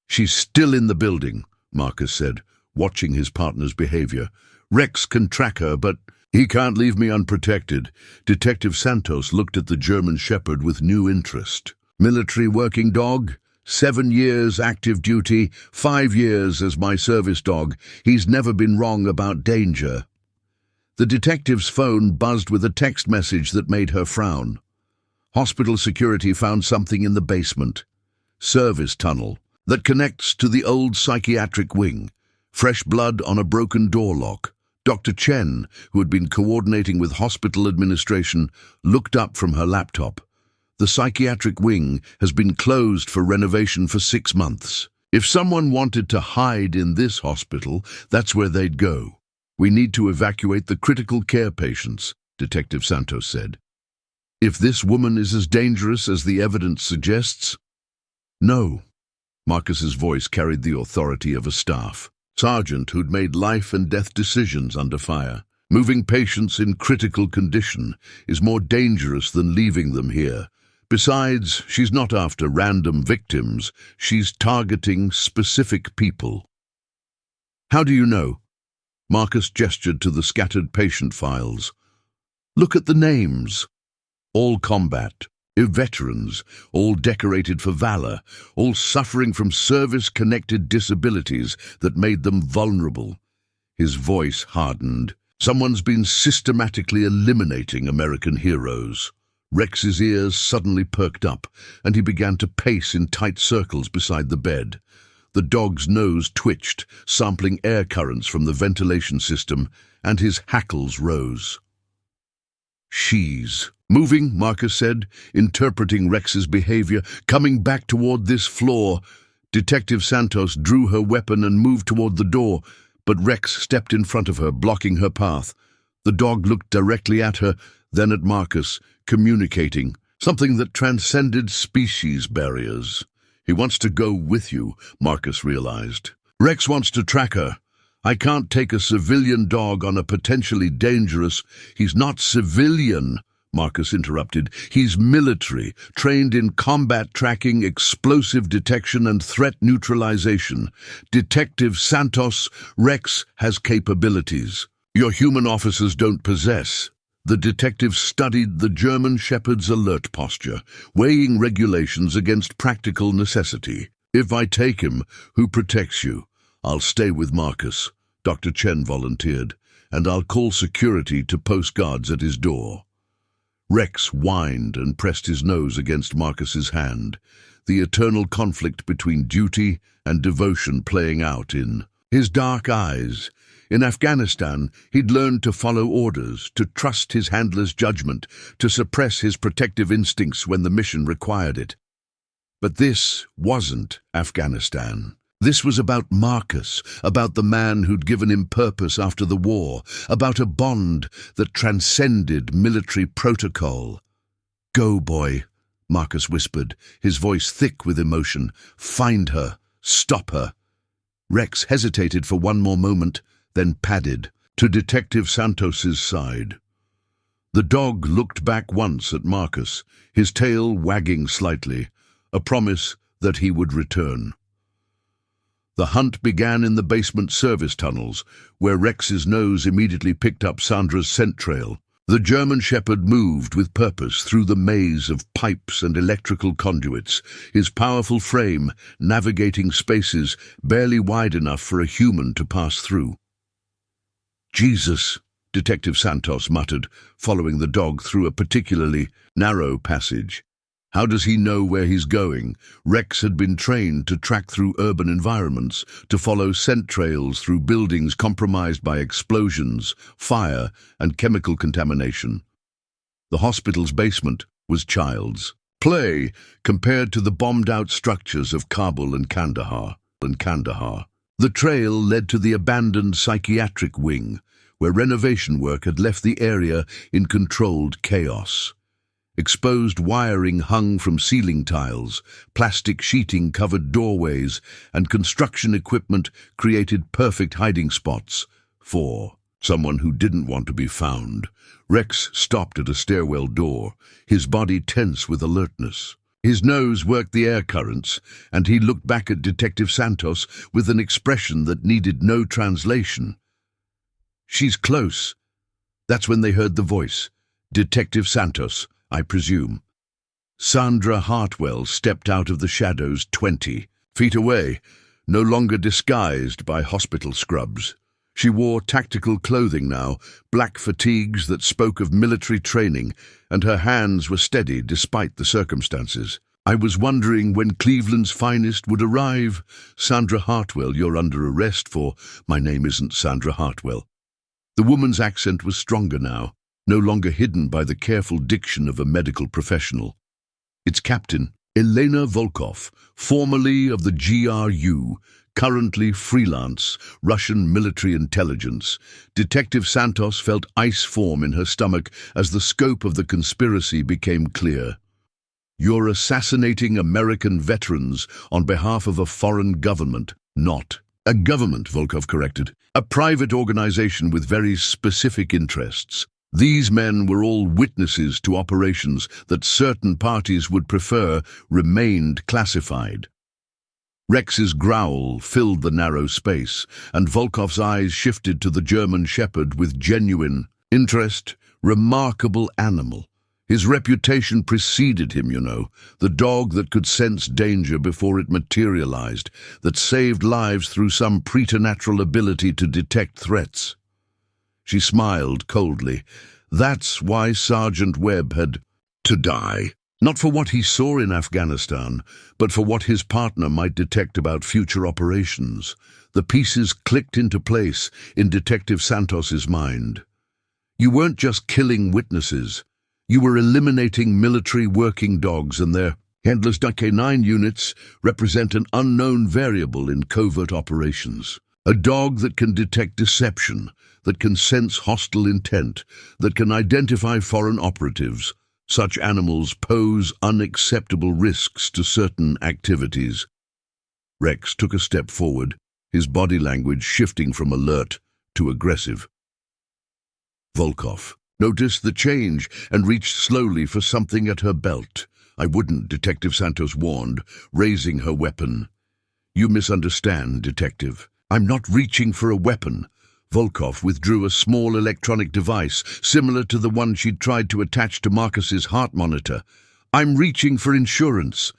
"She's still in the building," Marcus said, watching his partner's behavior. "Rex can track her, but he can't leave me unprotected." Detective Santos looked at the German shepherd with new interest. "Military working dog, 7 years active duty, 5 years as my service dog. He's never been wrong about danger." The detective's phone buzzed with a text message that made her frown. Hospital security found something in the basement. Service tunnel that connects to the old psychiatric wing. Fresh blood on a broken door lock. Dr. Chen, who had been coordinating with hospital administration, looked up from her laptop. "The psychiatric wing has been closed for renovation for 6 months. If someone wanted to hide in this hospital, that's where they'd go. We need to evacuate the critical care patients," Detective Santos said. "If this woman is as dangerous as the evidence suggests?" "No." Marcus's voice carried the authority of a staff sergeant who'd made life and death decisions under fire. "Moving patients in critical condition is more dangerous than leaving them here. Besides, she's not after random victims, she's targeting specific people." "How do you know?" Marcus gestured to the scattered patient files. "Look at the names. All combat, veterans, all decorated for valor, all suffering from service-connected disabilities that made them vulnerable." His voice hardened. "Someone's been systematically eliminating American heroes." Rex's ears suddenly perked up, and he began to pace in tight circles beside the bed. The dog's nose twitched, sampling air currents from the ventilation system, and his hackles rose. "She's moving," Marcus said, interpreting Rex's behavior, "coming back toward this floor." Detective Santos drew her weapon and moved toward the door, but Rex stepped in front of her, blocking her path. The dog looked directly at her, then at Marcus, communicating, something that transcended species barriers. "He wants to go with you," Marcus realized. "Rex wants to track her. I can't take a civilian dog on a potentially dangerous—" "He's not civilian," Marcus interrupted. "He's military, trained in combat tracking, explosive detection, and threat neutralization. Detective Santos, Rex has capabilities your human officers don't possess." The detective studied the German shepherd's alert posture, weighing regulations against practical necessity. "If I take him, who protects you?" "I'll stay with Marcus," Dr. Chen volunteered, "and I'll call security to post guards at his door." Rex whined and pressed his nose against Marcus's hand, the eternal conflict between duty and devotion playing out in his dark eyes. In Afghanistan, he'd learned to follow orders, to trust his handler's judgment, to suppress his protective instincts when the mission required it. But this wasn't Afghanistan. This was about Marcus, about the man who'd given him purpose after the war, about a bond that transcended military protocol. "Go, boy," Marcus whispered, his voice thick with emotion. "Find her. Stop her." Rex hesitated for one more moment, then padded to Detective Santos's side. The dog looked back once at Marcus, his tail wagging slightly, a promise that he would return. The hunt began in the basement service tunnels, where Rex's nose immediately picked up Sandra's scent trail. The German Shepherd moved with purpose through the maze of pipes and electrical conduits, his powerful frame navigating spaces barely wide enough for a human to pass through. "Jesus," Detective Santos muttered, following the dog through a particularly narrow passage. How does he know where he's going? Rex had been trained to track through urban environments, to follow scent trails through buildings compromised by explosions, fire, and chemical contamination. The hospital's basement was child's play compared to the bombed-out structures of Kabul and Kandahar. The trail led to the abandoned psychiatric wing, where renovation work had left the area in controlled chaos. Exposed wiring hung from ceiling tiles, plastic sheeting covered doorways, and construction equipment created perfect hiding spots for someone who didn't want to be found. Rex stopped at a stairwell door, his body tense with alertness. His nose worked the air currents, and he looked back at Detective Santos with an expression that needed no translation. "She's close." That's when they heard the voice. "Detective Santos, I presume." Sandra Hartwell stepped out of the shadows 20 feet away, no longer disguised by hospital scrubs. She wore tactical clothing now, black fatigues that spoke of military training, and her hands were steady despite the circumstances. "I was wondering when Cleveland's finest would arrive. Sandra Hartwell, you're under arrest for—" "My name isn't Sandra Hartwell." The woman's accent was stronger now, no longer hidden by the careful diction of a medical professional. "It's Captain Elena Volkov, formerly of the GRU, currently freelance, Russian military intelligence." Detective Santos felt ice form in her stomach as the scope of the conspiracy became clear. "You're assassinating American veterans on behalf of a foreign government, not a government," Volkov corrected. "A private organization with very specific interests. These men were all witnesses to operations that certain parties would prefer remained classified." Rex's growl filled the narrow space, and Volkov's eyes shifted to the German Shepherd with genuine interest. Remarkable animal. His reputation preceded him, the dog that could sense danger before it materialized, that saved lives through some preternatural ability to detect threats. She smiled coldly. That's why Sergeant Webb had to die. Not for what he saw in Afghanistan, but for what his partner might detect about future operations. The pieces clicked into place in Detective Santos's mind. You weren't just killing witnesses. You were eliminating military working dogs, and their headless K9 units represent an unknown variable in covert operations. A dog that can detect deception, that can sense hostile intent, that can identify foreign operatives. Such animals pose unacceptable risks to certain activities. Rex took a step forward, his body language shifting from alert to aggressive. Volkov noticed the change and reached slowly for something at her belt. "I wouldn't," Detective Santos warned, raising her weapon. "You misunderstand, Detective. I'm not reaching for a weapon." Volkov withdrew a small electronic device, similar to the one she'd tried to attach to Marcus's heart monitor. "I'm reaching for insurance."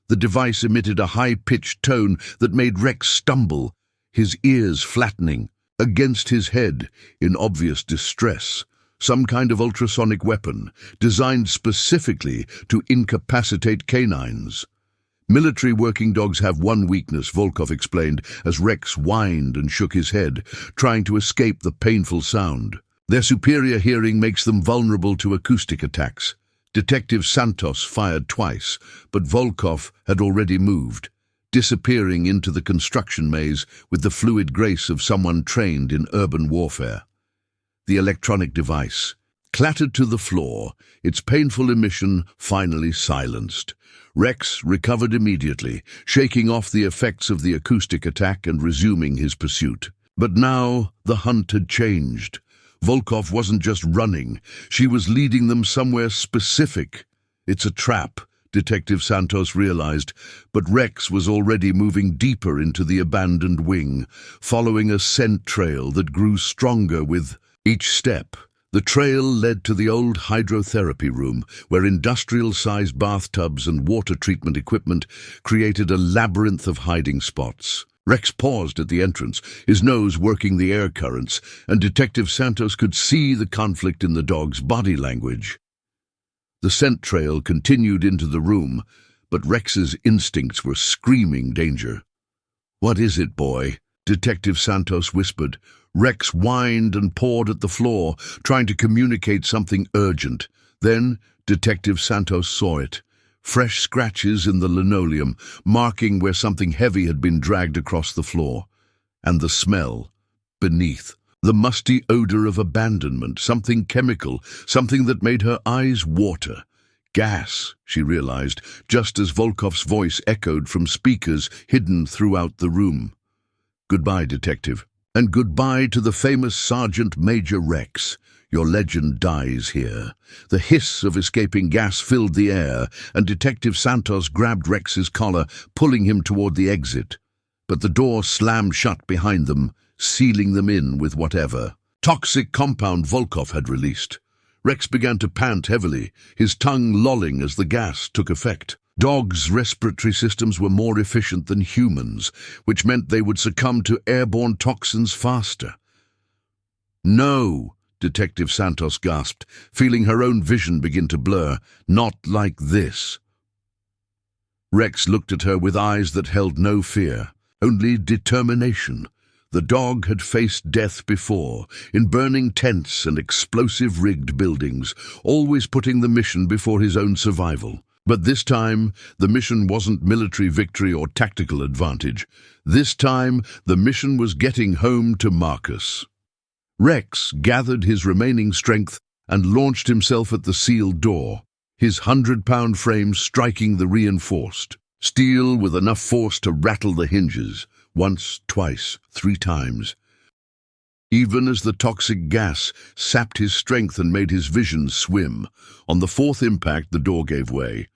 The device emitted a high-pitched tone that made Rex stumble, his ears flattening. Against his head, in obvious distress, some kind of ultrasonic weapon, designed specifically to incapacitate canines. "Military working dogs have one weakness," Volkov explained as Rex whined and shook his head, trying to escape the painful sound. "Their superior hearing makes them vulnerable to acoustic attacks." Detective Santos fired twice, but Volkov had already moved. disappearing into the construction maze with the fluid grace of someone trained in urban warfare. The electronic device clattered to the floor, its painful emission finally silenced. Rex recovered immediately, shaking off the effects of the acoustic attack and resuming his pursuit. But now the hunt had changed. Volkov wasn't just running, she was leading them somewhere specific. It's a trap, Detective Santos realized, but Rex was already moving deeper into the abandoned wing, following a scent trail that grew stronger with each step. The trail led to the old hydrotherapy room, where industrial-sized bathtubs and water treatment equipment created a labyrinth of hiding spots. Rex paused at the entrance, his nose working the air currents, and Detective Santos could see the conflict in the dog's body language. The scent trail continued into the room, but Rex's instincts were screaming danger. "What is it, boy?" Detective Santos whispered. Rex whined and pawed at the floor, trying to communicate something urgent. Then Detective Santos saw it. Fresh scratches in the linoleum, marking where something heavy had been dragged across the floor. And the smell beneath. The musty odor of abandonment, something chemical, something that made her eyes water. Gas, she realized, just as Volkov's voice echoed from speakers hidden throughout the room. "Goodbye, Detective. And goodbye to the famous Sergeant Major Rex. Your legend dies here." The hiss of escaping gas filled the air, and Detective Santos grabbed Rex's collar, pulling him toward the exit. But the door slammed shut behind them, sealing them in with whatever toxic compound Volkov had released. Rex began to pant heavily, his tongue lolling as the gas took effect. Dogs' respiratory systems were more efficient than humans, which meant they would succumb to airborne toxins faster. "No," Detective Santos gasped, feeling her own vision begin to blur. "Not like this." Rex looked at her with eyes that held no fear, only determination. The dog had faced death before, in burning tents and explosive-rigged buildings, always putting the mission before his own survival. But this time, the mission wasn't military victory or tactical advantage. This time, the mission was getting home to Marcus. Rex gathered his remaining strength and launched himself at the sealed door, his 100-pound frame striking the reinforced steel with enough force to rattle the hinges. Once, twice, 3 times. Even as the toxic gas sapped his strength and made his vision swim, on the 4th impact the door gave way.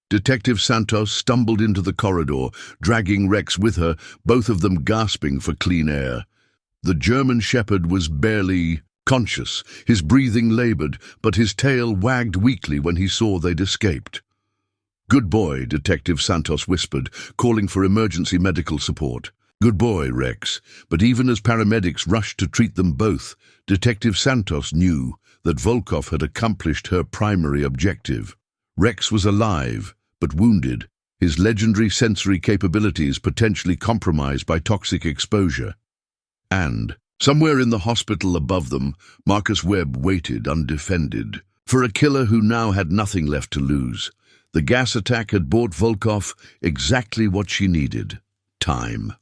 Detective Santos stumbled into the corridor, dragging Rex with her, both of them gasping for clean air. The German shepherd was barely conscious, his breathing labored, but his tail wagged weakly when he saw they'd escaped. "Good boy," Detective Santos whispered, calling for emergency medical support. "Good boy, Rex." But even as paramedics rushed to treat them both, Detective Santos knew that Volkov had accomplished her primary objective. Rex was alive, but wounded, his legendary sensory capabilities potentially compromised by toxic exposure. And, somewhere in the hospital above them, Marcus Webb waited undefended, for a killer who now had nothing left to lose. The gas attack had brought Volkov exactly what she needed: time.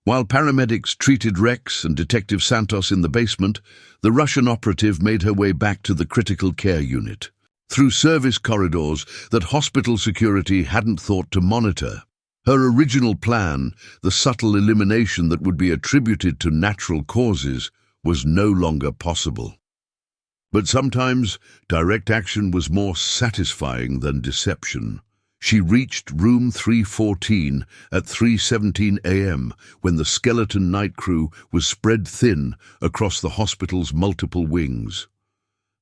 While paramedics treated Rex and Detective Santos in the basement, the Russian operative made her way back to the critical care unit, through service corridors that hospital security hadn't thought to monitor. Her original plan, the subtle elimination that would be attributed to natural causes, was no longer possible. But sometimes direct action was more satisfying than deception. She reached room 314 at 3:17 a.m. when the skeleton night crew was spread thin across the hospital's multiple wings.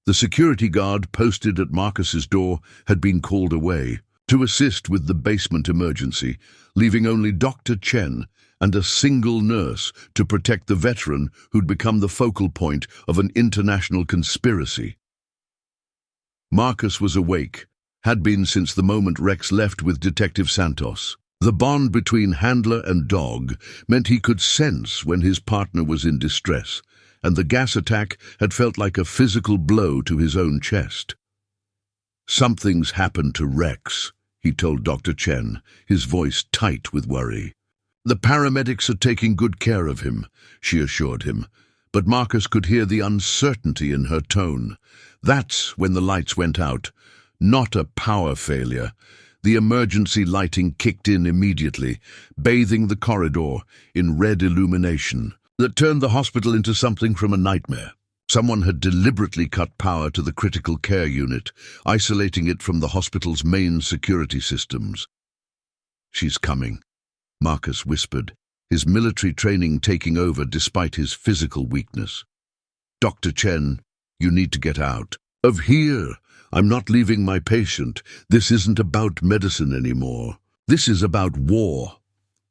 The security guard posted at Marcus's door had been called away to assist with the basement emergency, leaving only Dr. Chen and a single nurse to protect the veteran who'd become the focal point of an international conspiracy. Marcus was awake, had been since the moment Rex left with Detective Santos. The bond between handler and dog meant he could sense when his partner was in distress, and the gas attack had felt like a physical blow to his own chest. "Something's happened to Rex," he told Dr. Chen, his voice tight with worry. The paramedics are taking good care of him, she assured him, but Marcus could hear the uncertainty in her tone. That's when the lights went out. Not a power failure. The emergency lighting kicked in immediately, bathing the corridor in red illumination that turned the hospital into something from a nightmare. Someone had deliberately cut power to the critical care unit, isolating it from the hospital's main security systems. "She's coming," Marcus whispered, his military training taking over despite his physical weakness. "Dr. Chen, you need to get out of here. I'm not leaving my patient. This isn't about medicine anymore. This is about war."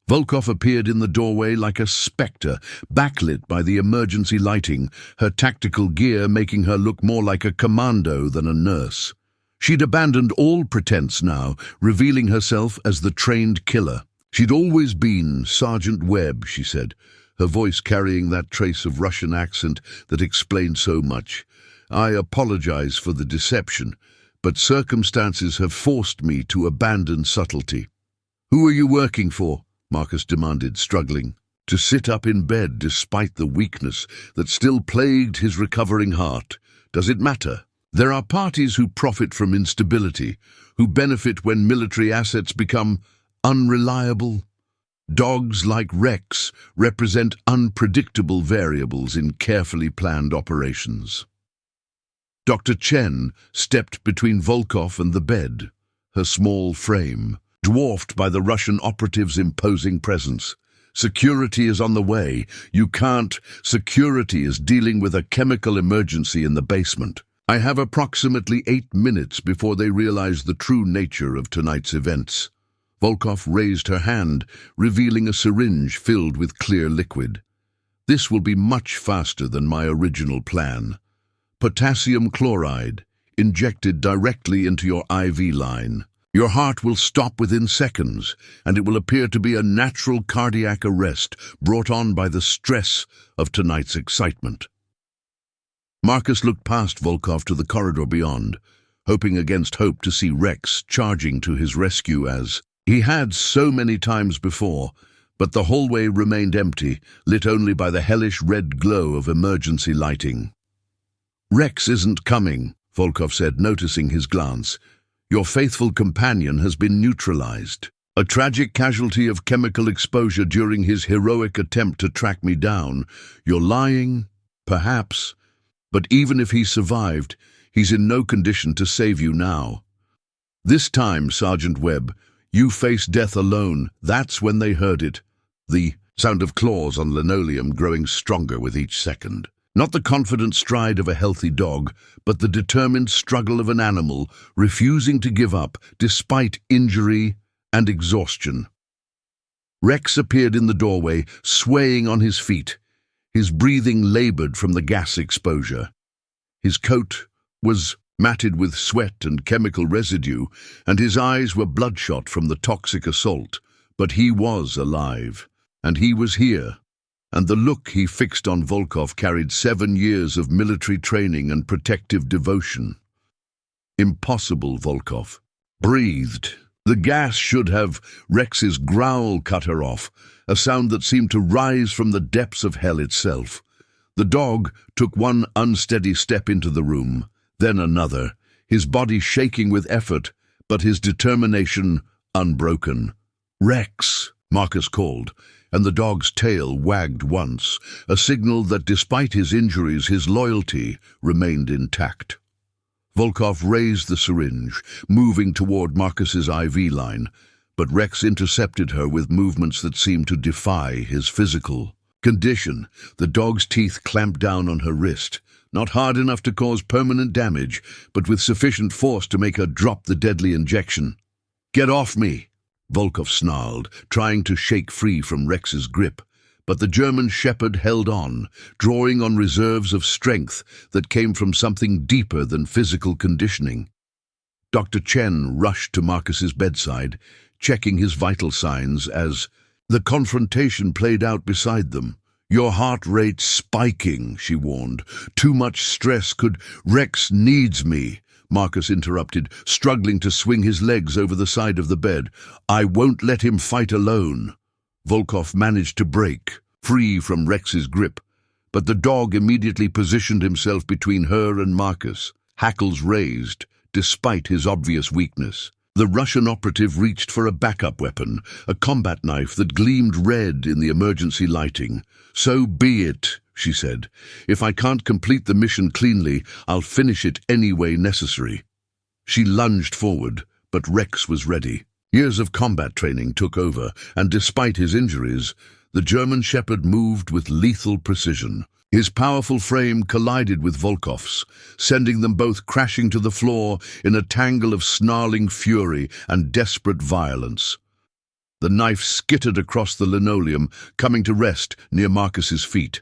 Volkov appeared in the doorway like a spectre, backlit by the emergency lighting, her tactical gear making her look more like a commando than a nurse. She'd abandoned all pretense now, revealing herself as the trained killer. "She'd always been Sergeant Webb," she said, her voice carrying that trace of Russian accent that explained so much. "I apologize for the deception, but circumstances have forced me to abandon subtlety." "Who are you working for?" Marcus demanded, struggling to sit up in bed despite the weakness that still plagued his recovering heart. "Does it matter? There are parties who profit from instability, who benefit when military assets become unreliable. Dogs like Rex represent unpredictable variables in carefully planned operations." Dr. Chen stepped between Volkov and the bed, her small frame dwarfed by the Russian operative's imposing presence. "Security is on the way. You can't. Security is dealing with a chemical emergency in the basement. I have approximately 8 minutes before they realize the true nature of tonight's events." Volkov raised her hand, revealing a syringe filled with clear liquid. "This will be much faster than my original plan. Potassium chloride, injected directly into your IV line. Your heart will stop within seconds, and it will appear to be a natural cardiac arrest brought on by the stress of tonight's excitement." Marcus looked past Volkov to the corridor beyond, hoping against hope to see Rex charging to his rescue as he had so many times before, but the hallway remained empty, lit only by the hellish red glow of emergency lighting. "Rex isn't coming," Volkov said, noticing his glance. "Your faithful companion has been neutralized. A tragic casualty of chemical exposure during his heroic attempt to track me down. You're lying, perhaps, but even if he survived, he's in no condition to save you now. This time, Sergeant Webb, you face death alone." That's when they heard it, the sound of claws on linoleum growing stronger with each second. Not the confident stride of a healthy dog, but the determined struggle of an animal refusing to give up despite injury and exhaustion. Rex appeared in the doorway, swaying on his feet, his breathing labored from the gas exposure. His coat was matted with sweat and chemical residue, and his eyes were bloodshot from the toxic assault. But he was alive, and he was here. And the look he fixed on Volkov carried 7 years of military training and protective devotion. "Impossible," Volkov breathed. The gas should have. Rex's growl cut her off, a sound that seemed to rise from the depths of hell itself. The dog took one unsteady step into the room, then another, his body shaking with effort, but his determination unbroken. "Rex," Marcus called, and the dog's tail wagged once, a signal that despite his injuries, his loyalty remained intact. Volkov raised the syringe, moving toward Marcus's IV line, but Rex intercepted her with movements that seemed to defy his physical condition. The dog's teeth clamped down on her wrist, not hard enough to cause permanent damage, but with sufficient force to make her drop the deadly injection. "Get off me!" Volkov snarled, trying to shake free from Rex's grip, but the German shepherd held on, drawing on reserves of strength that came from something deeper than physical conditioning. Dr. Chen rushed to Marcus's bedside, checking his vital signs as the confrontation played out beside them. "Your heart rate spiking," she warned. "Too much stress could. Rex needs me." Marcus interrupted, struggling to swing his legs over the side of the bed. "I won't let him fight alone." Volkov managed to break, free from Rex's grip, but the dog immediately positioned himself between her and Marcus, hackles raised, despite his obvious weakness. The Russian operative reached for a backup weapon, a combat knife that gleamed red in the emergency lighting. "So be it," she said. "If I can't complete the mission cleanly, I'll finish it any way necessary." She lunged forward, but Rex was ready. Years of combat training took over, and despite his injuries, the German Shepherd moved with lethal precision. His powerful frame collided with Volkov's, sending them both crashing to the floor in a tangle of snarling fury and desperate violence. The knife skittered across the linoleum, coming to rest near Marcus's feet.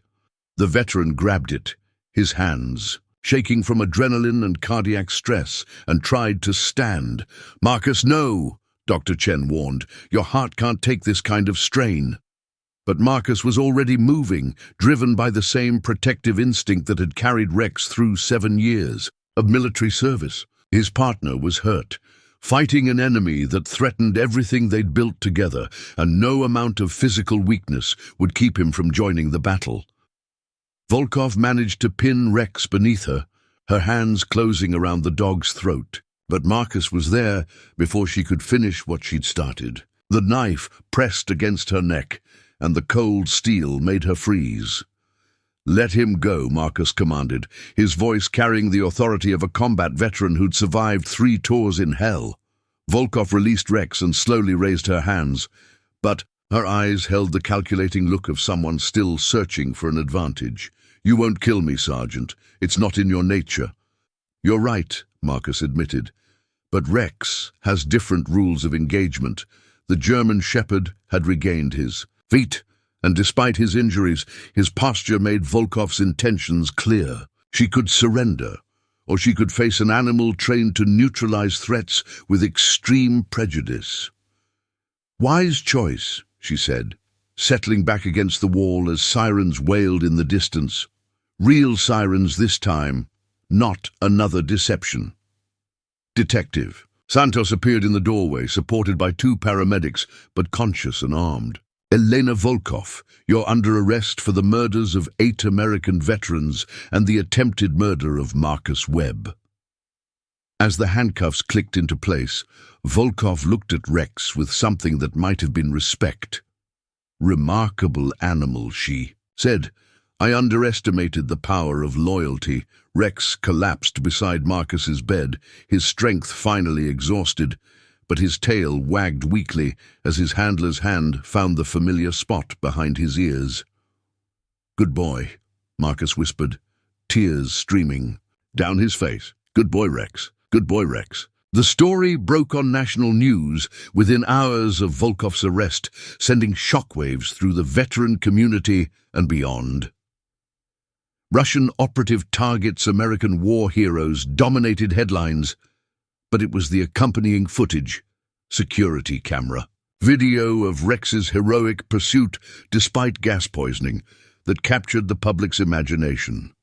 The veteran grabbed it, his hands shaking from adrenaline and cardiac stress, and tried to stand. "Marcus, no!" Dr. Chen warned. "Your heart can't take this kind of strain." But Marcus was already moving, driven by the same protective instinct that had carried Rex through 7 years of military service. His partner was hurt, fighting an enemy that threatened everything they'd built together, and no amount of physical weakness would keep him from joining the battle. Volkov managed to pin Rex beneath her, her hands closing around the dog's throat. But Marcus was there before she could finish what she'd started. The knife pressed against her neck, and the cold steel made her freeze. "Let him go," Marcus commanded, his voice carrying the authority of a combat veteran who'd survived 3 tours in hell. Volkov released Rex and slowly raised her hands, but her eyes held the calculating look of someone still searching for an advantage. "You won't kill me, Sergeant. It's not in your nature." "You're right," Marcus admitted, "but Rex has different rules of engagement." The German Shepherd had regained his feet, and despite his injuries, his posture made Volkov's intentions clear. She could surrender, or she could face an animal trained to neutralize threats with extreme prejudice. "Wise choice," she said, settling back against the wall as sirens wailed in the distance. Real sirens this time, not another deception. "Detective." Santos appeared in the doorway, supported by 2 paramedics, but conscious and armed. "Elena Volkov, you're under arrest for the murders of 8 American veterans and the attempted murder of Marcus Webb." As the handcuffs clicked into place, Volkov looked at Rex with something that might have been respect. "Remarkable animal," she said. "I underestimated the power of loyalty." Rex collapsed beside Marcus's bed, his strength finally exhausted, but his tail wagged weakly as his handler's hand found the familiar spot behind his ears. "Good boy," Marcus whispered, tears streaming down his face. "Good boy, Rex. Good boy, Rex." The story broke on national news within hours of Volkov's arrest, sending shockwaves through the veteran community and beyond. Russian operative targets American war heroes dominated headlines, but it was the accompanying footage, security camera, video of Rex's heroic pursuit despite gas poisoning, that captured the public's imagination.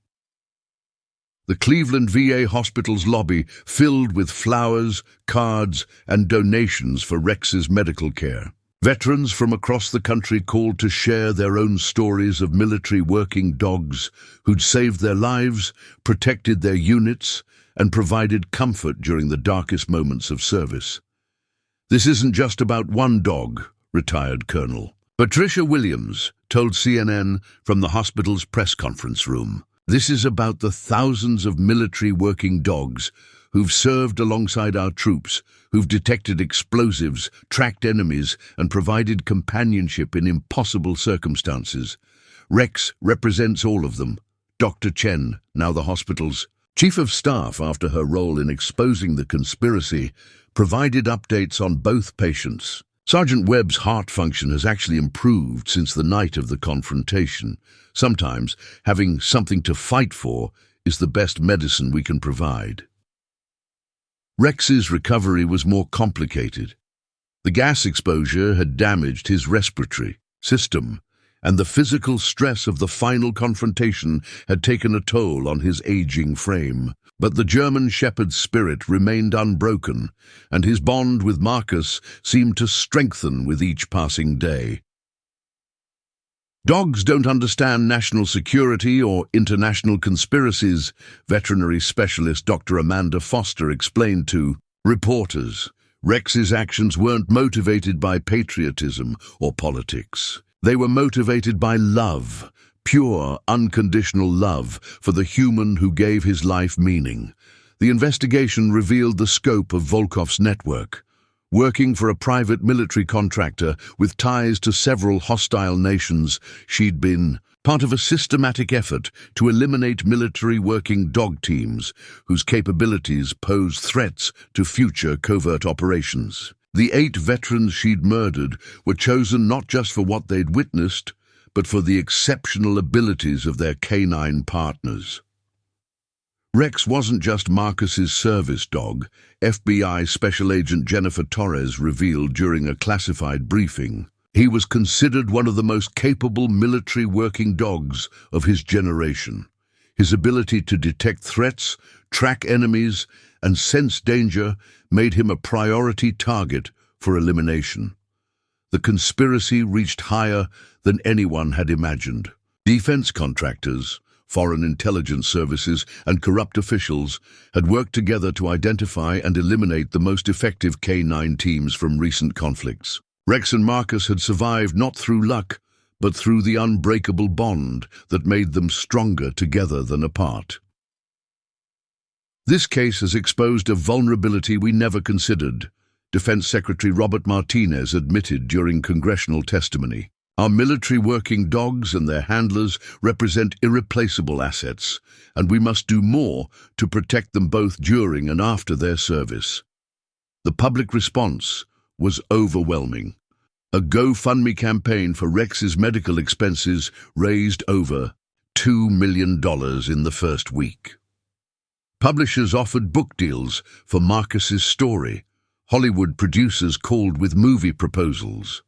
The Cleveland VA hospital's lobby filled with flowers, cards, and donations for Rex's medical care. Veterans from across the country called to share their own stories of military working dogs who'd saved their lives, protected their units, and provided comfort during the darkest moments of service. "This isn't just about one dog," retired Colonel Patricia Williams told CNN from the hospital's press conference room. "This is about the thousands of military working dogs who've served alongside our troops, who've detected explosives, tracked enemies, and provided companionship in impossible circumstances. Rex represents all of them." Dr. Chen, now the hospital's chief of staff after her role in exposing the conspiracy, provided updates on both patients. Sergeant Webb's heart function has actually improved since the night of the confrontation. Sometimes having something to fight for is the best medicine we can provide. Rex's recovery was more complicated. The gas exposure had damaged his respiratory system, and the physical stress of the final confrontation had taken a toll on his aging frame. But the German shepherd's spirit remained unbroken, and his bond with Marcus seemed to strengthen with each passing day. Dogs don't understand national security or international conspiracies, veterinary specialist Dr. Amanda Foster explained to reporters. Rex's actions weren't motivated by patriotism or politics. They were motivated by love, pure, unconditional love for the human who gave his life meaning. The investigation revealed the scope of Volkov's network. Working for a private military contractor with ties to several hostile nations, she'd been part of a systematic effort to eliminate military working dog teams whose capabilities posed threats to future covert operations. The 8 veterans she'd murdered were chosen not just for what they'd witnessed, but for the exceptional abilities of their canine partners. Rex wasn't just Marcus's service dog, FBI Special Agent Jennifer Torres revealed during a classified briefing. He was considered one of the most capable military working dogs of his generation. His ability to detect threats, track enemies, and sense danger made him a priority target for elimination. The conspiracy reached higher than anyone had imagined. Defense contractors, foreign intelligence services, and corrupt officials had worked together to identify and eliminate the most effective canine teams from recent conflicts. Rex and Marcus had survived not through luck, but through the unbreakable bond that made them stronger together than apart. This case has exposed a vulnerability we never considered, Defense Secretary Robert Martinez admitted during congressional testimony. Our military working dogs and their handlers represent irreplaceable assets, and we must do more to protect them both during and after their service. The public response was overwhelming. A GoFundMe campaign for Rex's medical expenses raised over $2 million in the first week. Publishers offered book deals for Marcus's story. Hollywood producers called with movie proposals.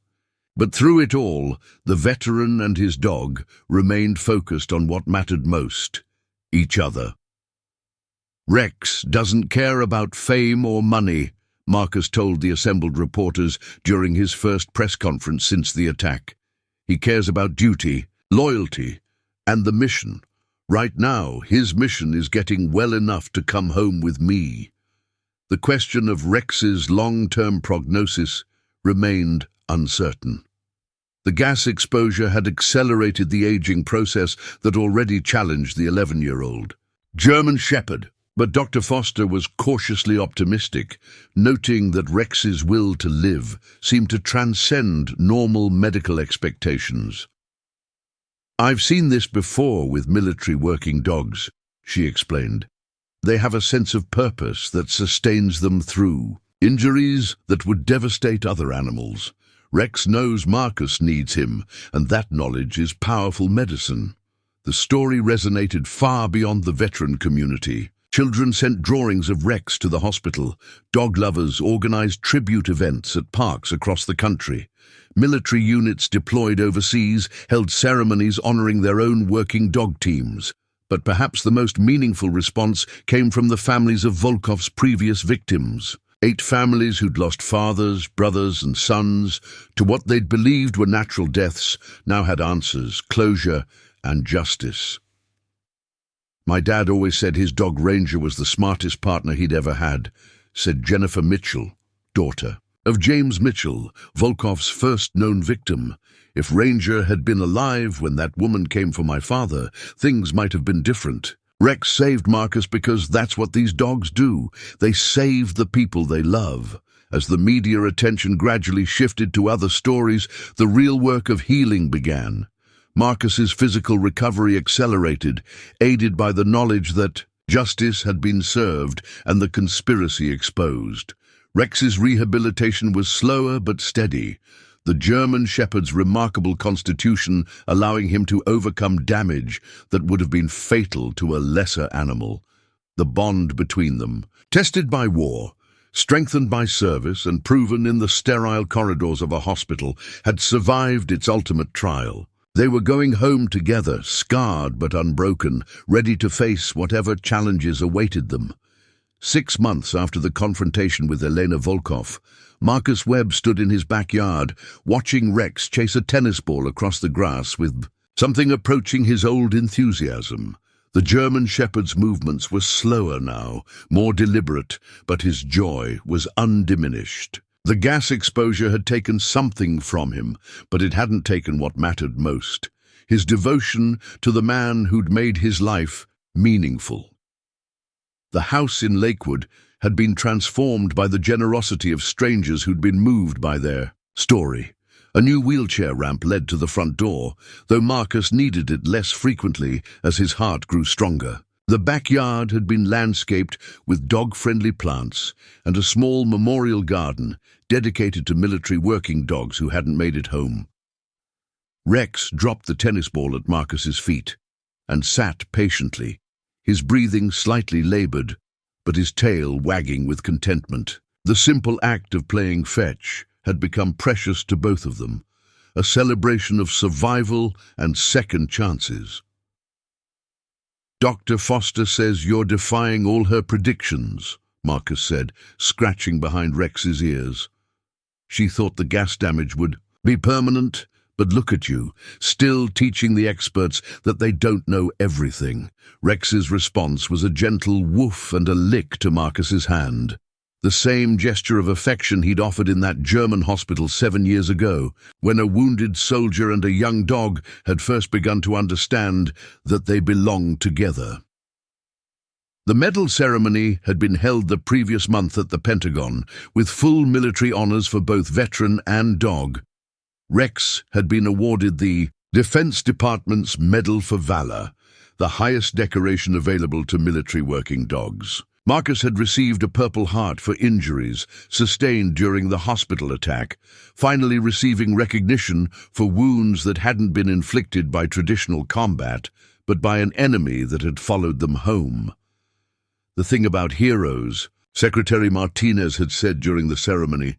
But through it all, the veteran and his dog remained focused on what mattered most: each other. Rex doesn't care about fame or money, Marcus told the assembled reporters during his first press conference since the attack. He cares about duty, loyalty, and the mission. Right now, his mission is getting well enough to come home with me. The question of Rex's long-term prognosis remained uncertain. The gas exposure had accelerated the aging process that already challenged the 11-year-old German Shepherd. But Dr. Foster was cautiously optimistic, noting that Rex's will to live seemed to transcend normal medical expectations. "I've seen this before with military working dogs," she explained. "They have a sense of purpose that sustains them through injuries that would devastate other animals. Rex knows Marcus needs him, and that knowledge is powerful medicine." The story resonated far beyond the veteran community. Children sent drawings of Rex to the hospital. Dog lovers organized tribute events at parks across the country. Military units deployed overseas held ceremonies honoring their own working dog teams. But perhaps the most meaningful response came from the families of Volkov's previous victims. 8 families who'd lost fathers, brothers, and sons to what they'd believed were natural deaths now had answers, closure, and justice. "My dad always said his dog Ranger was the smartest partner he'd ever had," said Jennifer Mitchell, daughter of James Mitchell, Volkov's first known victim. "If Ranger had been alive when that woman came for my father, things might have been different. Rex saved Marcus because that's what these dogs do. They save the people they love." As the media attention gradually shifted to other stories, the real work of healing began. Marcus's physical recovery accelerated, aided by the knowledge that justice had been served and the conspiracy exposed. Rex's rehabilitation was slower but steady, the German Shepherd's remarkable constitution allowing him to overcome damage that would have been fatal to a lesser animal. The bond between them, tested by war, strengthened by service, and proven in the sterile corridors of a hospital, had survived its ultimate trial. They were going home together, scarred but unbroken, ready to face whatever challenges awaited them. 6 months after the confrontation with Elena Volkov, Marcus Webb stood in his backyard, watching Rex chase a tennis ball across the grass with something approaching his old enthusiasm. The German shepherd's movements were slower now, more deliberate, but his joy was undiminished. The gas exposure had taken something from him, but it hadn't taken what mattered most: his devotion to the man who'd made his life meaningful. The house in Lakewood had been transformed by the generosity of strangers who'd been moved by their story. A new wheelchair ramp led to the front door, though Marcus needed it less frequently as his heart grew stronger. The backyard had been landscaped with dog-friendly plants and a small memorial garden dedicated to military working dogs who hadn't made it home. Rex dropped the tennis ball at Marcus's feet and sat patiently, his breathing slightly labored, but his tail wagging with contentment. The simple act of playing fetch had become precious to both of them, a celebration of survival and second chances. "Dr. Foster says you're defying all her predictions," Marcus said, scratching behind Rex's ears. She thought the gas damage would be permanent, but look at you, still teaching the experts that they don't know everything. Rex's response was a gentle woof and a lick to Marcus's hand. The same gesture of affection he'd offered in that German hospital 7 years ago, when a wounded soldier and a young dog had first begun to understand that they belonged together. The medal ceremony had been held the previous month at the Pentagon, with full military honors for both veteran and dog. Rex had been awarded the Defense Department's Medal for Valor, the highest decoration available to military working dogs. Marcus had received a Purple Heart for injuries sustained during the hospital attack, finally receiving recognition for wounds that hadn't been inflicted by traditional combat, but by an enemy that had followed them home. "The thing about heroes," Secretary Martinez had said during the ceremony,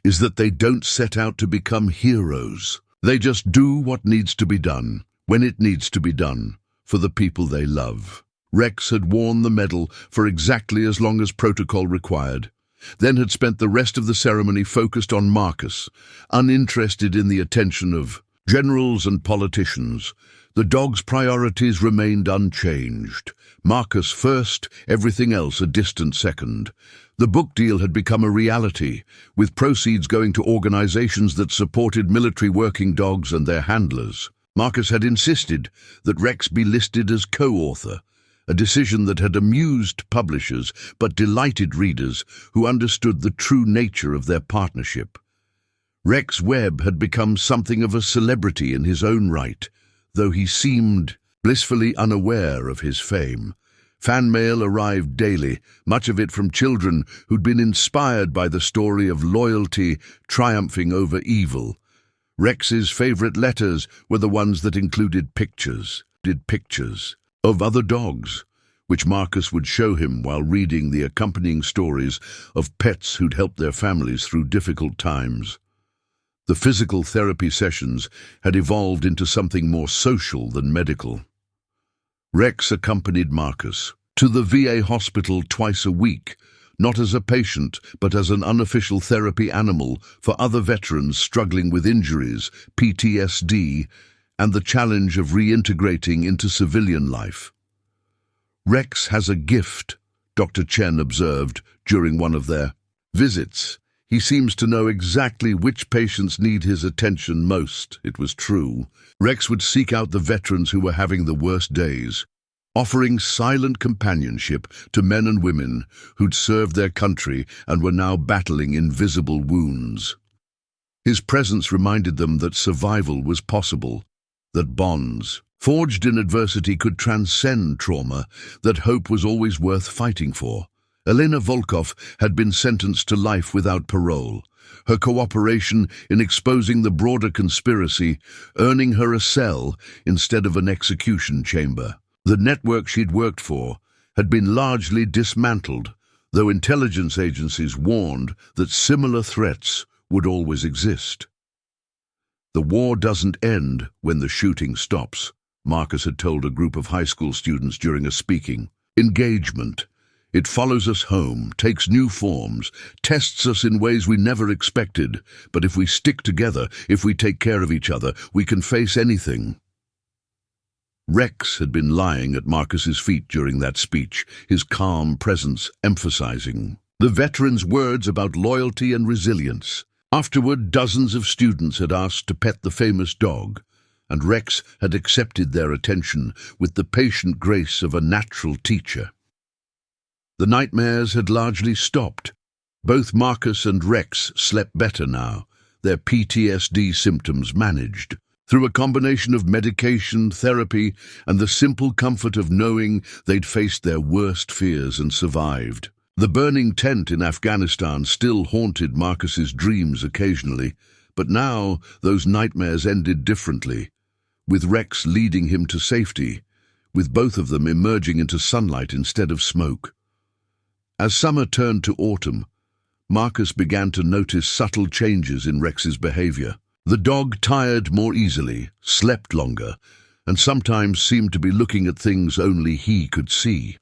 "is that they don't set out to become heroes. They just do what needs to be done, when it needs to be done, for the people they love." Rex had worn the medal for exactly as long as protocol required, then had spent the rest of the ceremony focused on Marcus, uninterested in the attention of generals and politicians. The dog's priorities remained unchanged. Marcus first, everything else a distant second. The book deal had become a reality, with proceeds going to organizations that supported military working dogs and their handlers. Marcus had insisted that Rex be listed as co-author, a decision that had amused publishers but delighted readers who understood the true nature of their partnership. Rex Webb had become something of a celebrity in his own right, though he seemed blissfully unaware of his fame. Fan mail arrived daily, much of it from children who'd been inspired by the story of loyalty triumphing over evil. Rex's favorite letters were the ones that included pictures of other dogs, which Marcus would show him while reading the accompanying stories of pets who'd helped their families through difficult times. The physical therapy sessions had evolved into something more social than medical. Rex accompanied Marcus to the VA hospital twice a week, not as a patient, but as an unofficial therapy animal for other veterans struggling with injuries, PTSD, and the challenge of reintegrating into civilian life. "Rex has a gift," Dr. Chen observed during one of their visits. "He seems to know exactly which patients need his attention most." It was true. Rex would seek out the veterans who were having the worst days, offering silent companionship to men and women who'd served their country and were now battling invisible wounds. His presence reminded them that survival was possible, that bonds forged in adversity could transcend trauma, that hope was always worth fighting for. Elena Volkov had been sentenced to life without parole, her cooperation in exposing the broader conspiracy earning her a cell instead of an execution chamber. The network she'd worked for had been largely dismantled, though intelligence agencies warned that similar threats would always exist. The war doesn't end when the shooting stops, Marcus had told a group of high school students during a speaking. Engagement. It follows us home, takes new forms, tests us in ways we never expected. But if we stick together, if we take care of each other, we can face anything. Rex had been lying at Marcus's feet during that speech, his calm presence emphasizing the veteran's words about loyalty and resilience. Afterward, dozens of students had asked to pet the famous dog, and Rex had accepted their attention with the patient grace of a natural teacher. The nightmares had largely stopped. Both Marcus and Rex slept better now, their PTSD symptoms managed. Through a combination of medication, therapy, and the simple comfort of knowing they'd faced their worst fears and survived. The burning tent in Afghanistan still haunted Marcus's dreams occasionally, but now those nightmares ended differently, with Rex leading him to safety, with both of them emerging into sunlight instead of smoke. As summer turned to autumn, Marcus began to notice subtle changes in Rex's behavior. The dog tired more easily, slept longer, and sometimes seemed to be looking at things only he could see.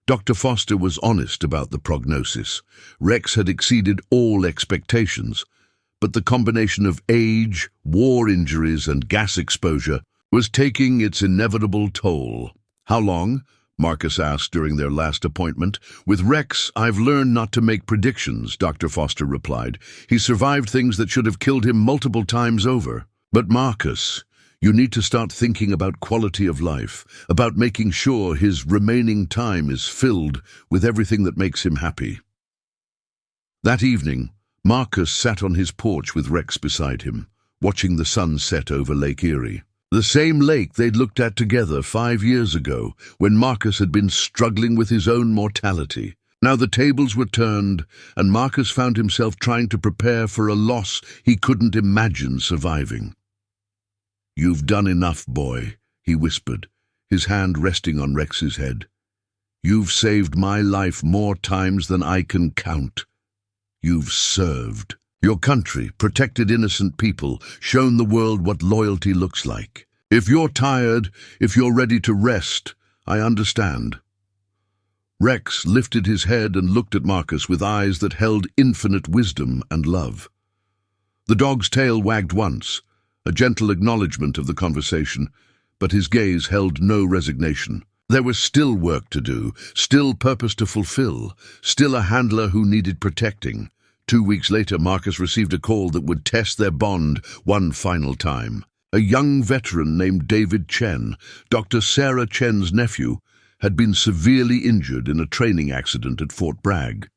Dr. Foster was honest about the prognosis. Rex had exceeded all expectations, but the combination of age, war injuries, and gas exposure was taking its inevitable toll. "How long?" Marcus asked during their last appointment. "With Rex, I've learned not to make predictions," Dr. Foster replied. "He survived things that should have killed him multiple times over." "But Marcus, you need to start thinking about quality of life, about making sure his remaining time is filled with everything that makes him happy." That evening, Marcus sat on his porch with Rex beside him, watching the sun set over Lake Erie. The same lake they'd looked at together 5 years ago, when Marcus had been struggling with his own mortality. Now the tables were turned, and Marcus found himself trying to prepare for a loss he couldn't imagine surviving. "You've done enough, boy," he whispered, his hand resting on Rex's head. "You've saved my life more times than I can count. You've served your country, protected innocent people, shown the world what loyalty looks like. If you're tired, if you're ready to rest, I understand." Rex lifted his head and looked at Marcus with eyes that held infinite wisdom and love. The dog's tail wagged once, a gentle acknowledgement of the conversation, but his gaze held no resignation. There was still work to do, still purpose to fulfill, still a handler who needed protecting. 2 weeks later, Marcus received a call that would test their bond one final time. A young veteran named David Chen, Dr. Sarah Chen's nephew, had been severely injured in a training accident at Fort Bragg.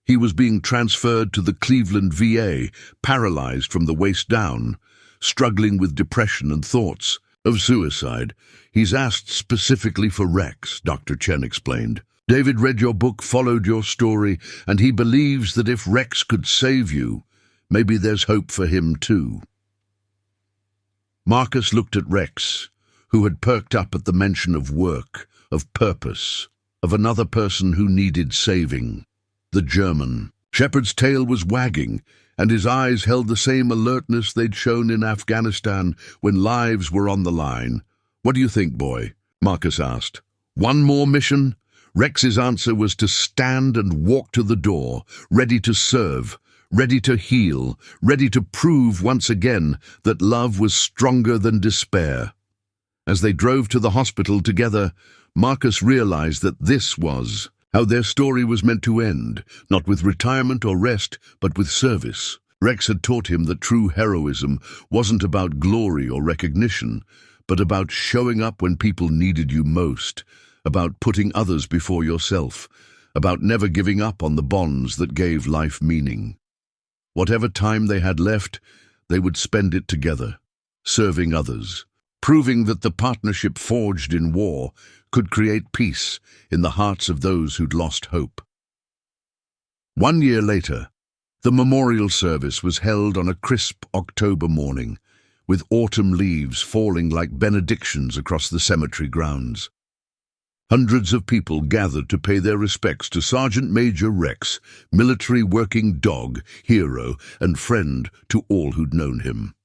He was being transferred to the Cleveland VA, paralyzed from the waist down, struggling with depression and thoughts of suicide. "He's asked specifically for Rex," Dr. Chen explained. "David read your book, followed your story, and he believes that if Rex could save you, maybe there's hope for him too." Marcus looked at Rex, who had perked up at the mention of work, of purpose, of another person who needed saving. The German. Shepard's tail was wagging, and his eyes held the same alertness they'd shown in Afghanistan when lives were on the line. "What do you think, boy?" Marcus asked. "One more mission?" Rex's answer was to stand and walk to the door, ready to serve, ready to heal, ready to prove once again that love was stronger than despair. As they drove to the hospital together, Marcus realized that this was how their story was meant to end, not with retirement or rest, but with service. Rex had taught him that true heroism wasn't about glory or recognition, but about showing up when people needed you most, about putting others before yourself, about never giving up on the bonds that gave life meaning. Whatever time they had left, they would spend it together, serving others, proving that the partnership forged in war could create peace in the hearts of those who'd lost hope. 1 year later, the memorial service was held on a crisp October morning, with autumn leaves falling like benedictions across the cemetery grounds. Hundreds of people gathered to pay their respects to Sergeant Major Rex, military working dog, hero, and friend to all who'd known him.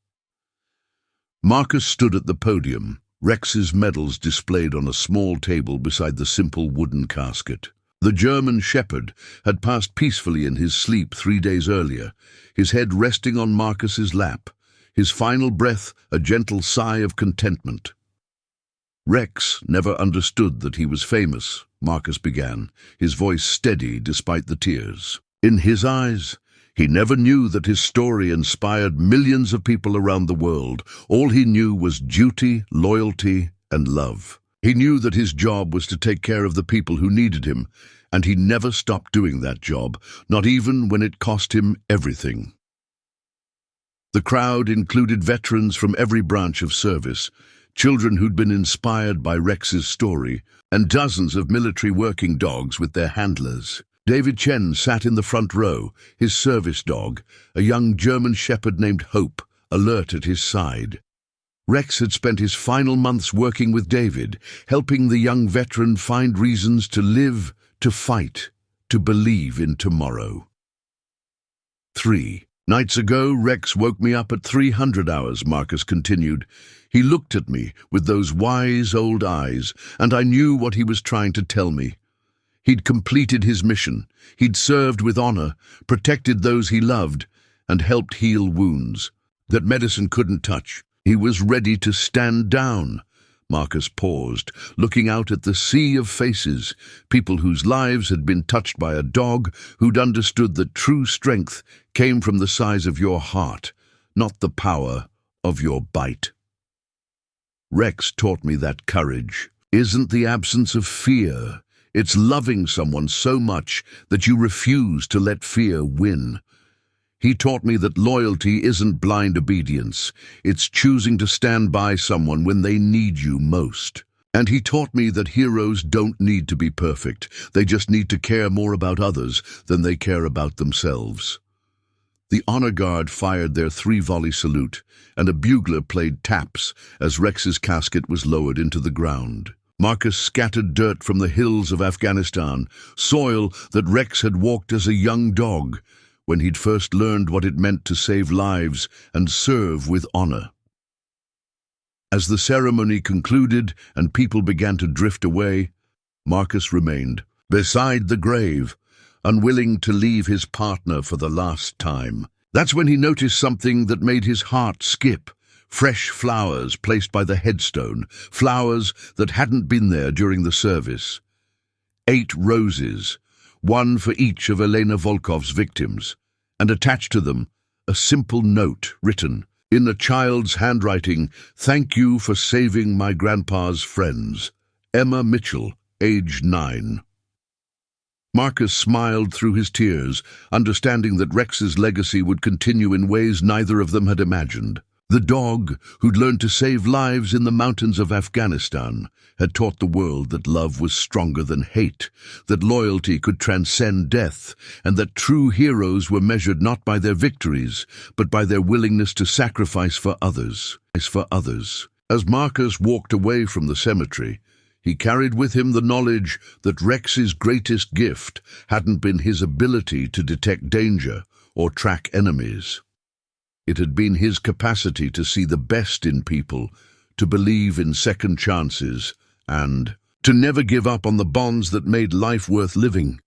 Marcus stood at the podium, Rex's medals displayed on a small table beside the simple wooden casket. The German shepherd had passed peacefully in his sleep 3 days earlier, his head resting on Marcus's lap, his final breath a gentle sigh of contentment. Rex never understood that he was famous, Marcus began, his voice steady despite the tears. In his eyes, he never knew that his story inspired millions of people around the world. All he knew was duty, loyalty, and love. He knew that his job was to take care of the people who needed him, and he never stopped doing that job, not even when it cost him everything. The crowd included veterans from every branch of service, children who'd been inspired by Rex's story, and dozens of military working dogs with their handlers. David Chen sat in the front row, his service dog, a young German shepherd named Hope, alert at his side. Rex had spent his final months working with David, helping the young veteran find reasons to live, to fight, to believe in tomorrow. 3 nights ago, Rex woke me up at 300 hours, Marcus continued. He looked at me with those wise old eyes, and I knew what he was trying to tell me. He'd completed his mission. He'd served with honor, protected those he loved, and helped heal wounds that medicine couldn't touch. He was ready to stand down. Marcus paused, looking out at the sea of faces, people whose lives had been touched by a dog, who'd understood that true strength came from the size of your heart, not the power of your bite. Rex taught me that courage isn't the absence of fear. It's loving someone so much that you refuse to let fear win. He taught me that loyalty isn't blind obedience. It's choosing to stand by someone when they need you most. And he taught me that heroes don't need to be perfect. They just need to care more about others than they care about themselves. The honor guard fired their 3-volley salute, and a bugler played taps as Rex's casket was lowered into the ground. Marcus scattered dirt from the hills of Afghanistan, soil that Rex had walked as a young dog, when he'd first learned what it meant to save lives and serve with honor. As the ceremony concluded and people began to drift away, Marcus remained beside the grave, unwilling to leave his partner for the last time. That's when he noticed something that made his heart skip. Fresh flowers placed by the headstone, flowers that hadn't been there during the service. 8 roses, one for each of Elena Volkov's victims, and attached to them a simple note written in a child's handwriting, "Thank you for saving my grandpa's friends. Emma Mitchell, age 9. Marcus smiled through his tears, understanding that Rex's legacy would continue in ways neither of them had imagined. The dog, who'd learned to save lives in the mountains of Afghanistan, had taught the world that love was stronger than hate, that loyalty could transcend death, and that true heroes were measured not by their victories, but by their willingness to sacrifice for others. As Marcus walked away from the cemetery, he carried with him the knowledge that Rex's greatest gift hadn't been his ability to detect danger or track enemies. It had been his capacity to see the best in people, to believe in second chances, and to never give up on the bonds that made life worth living.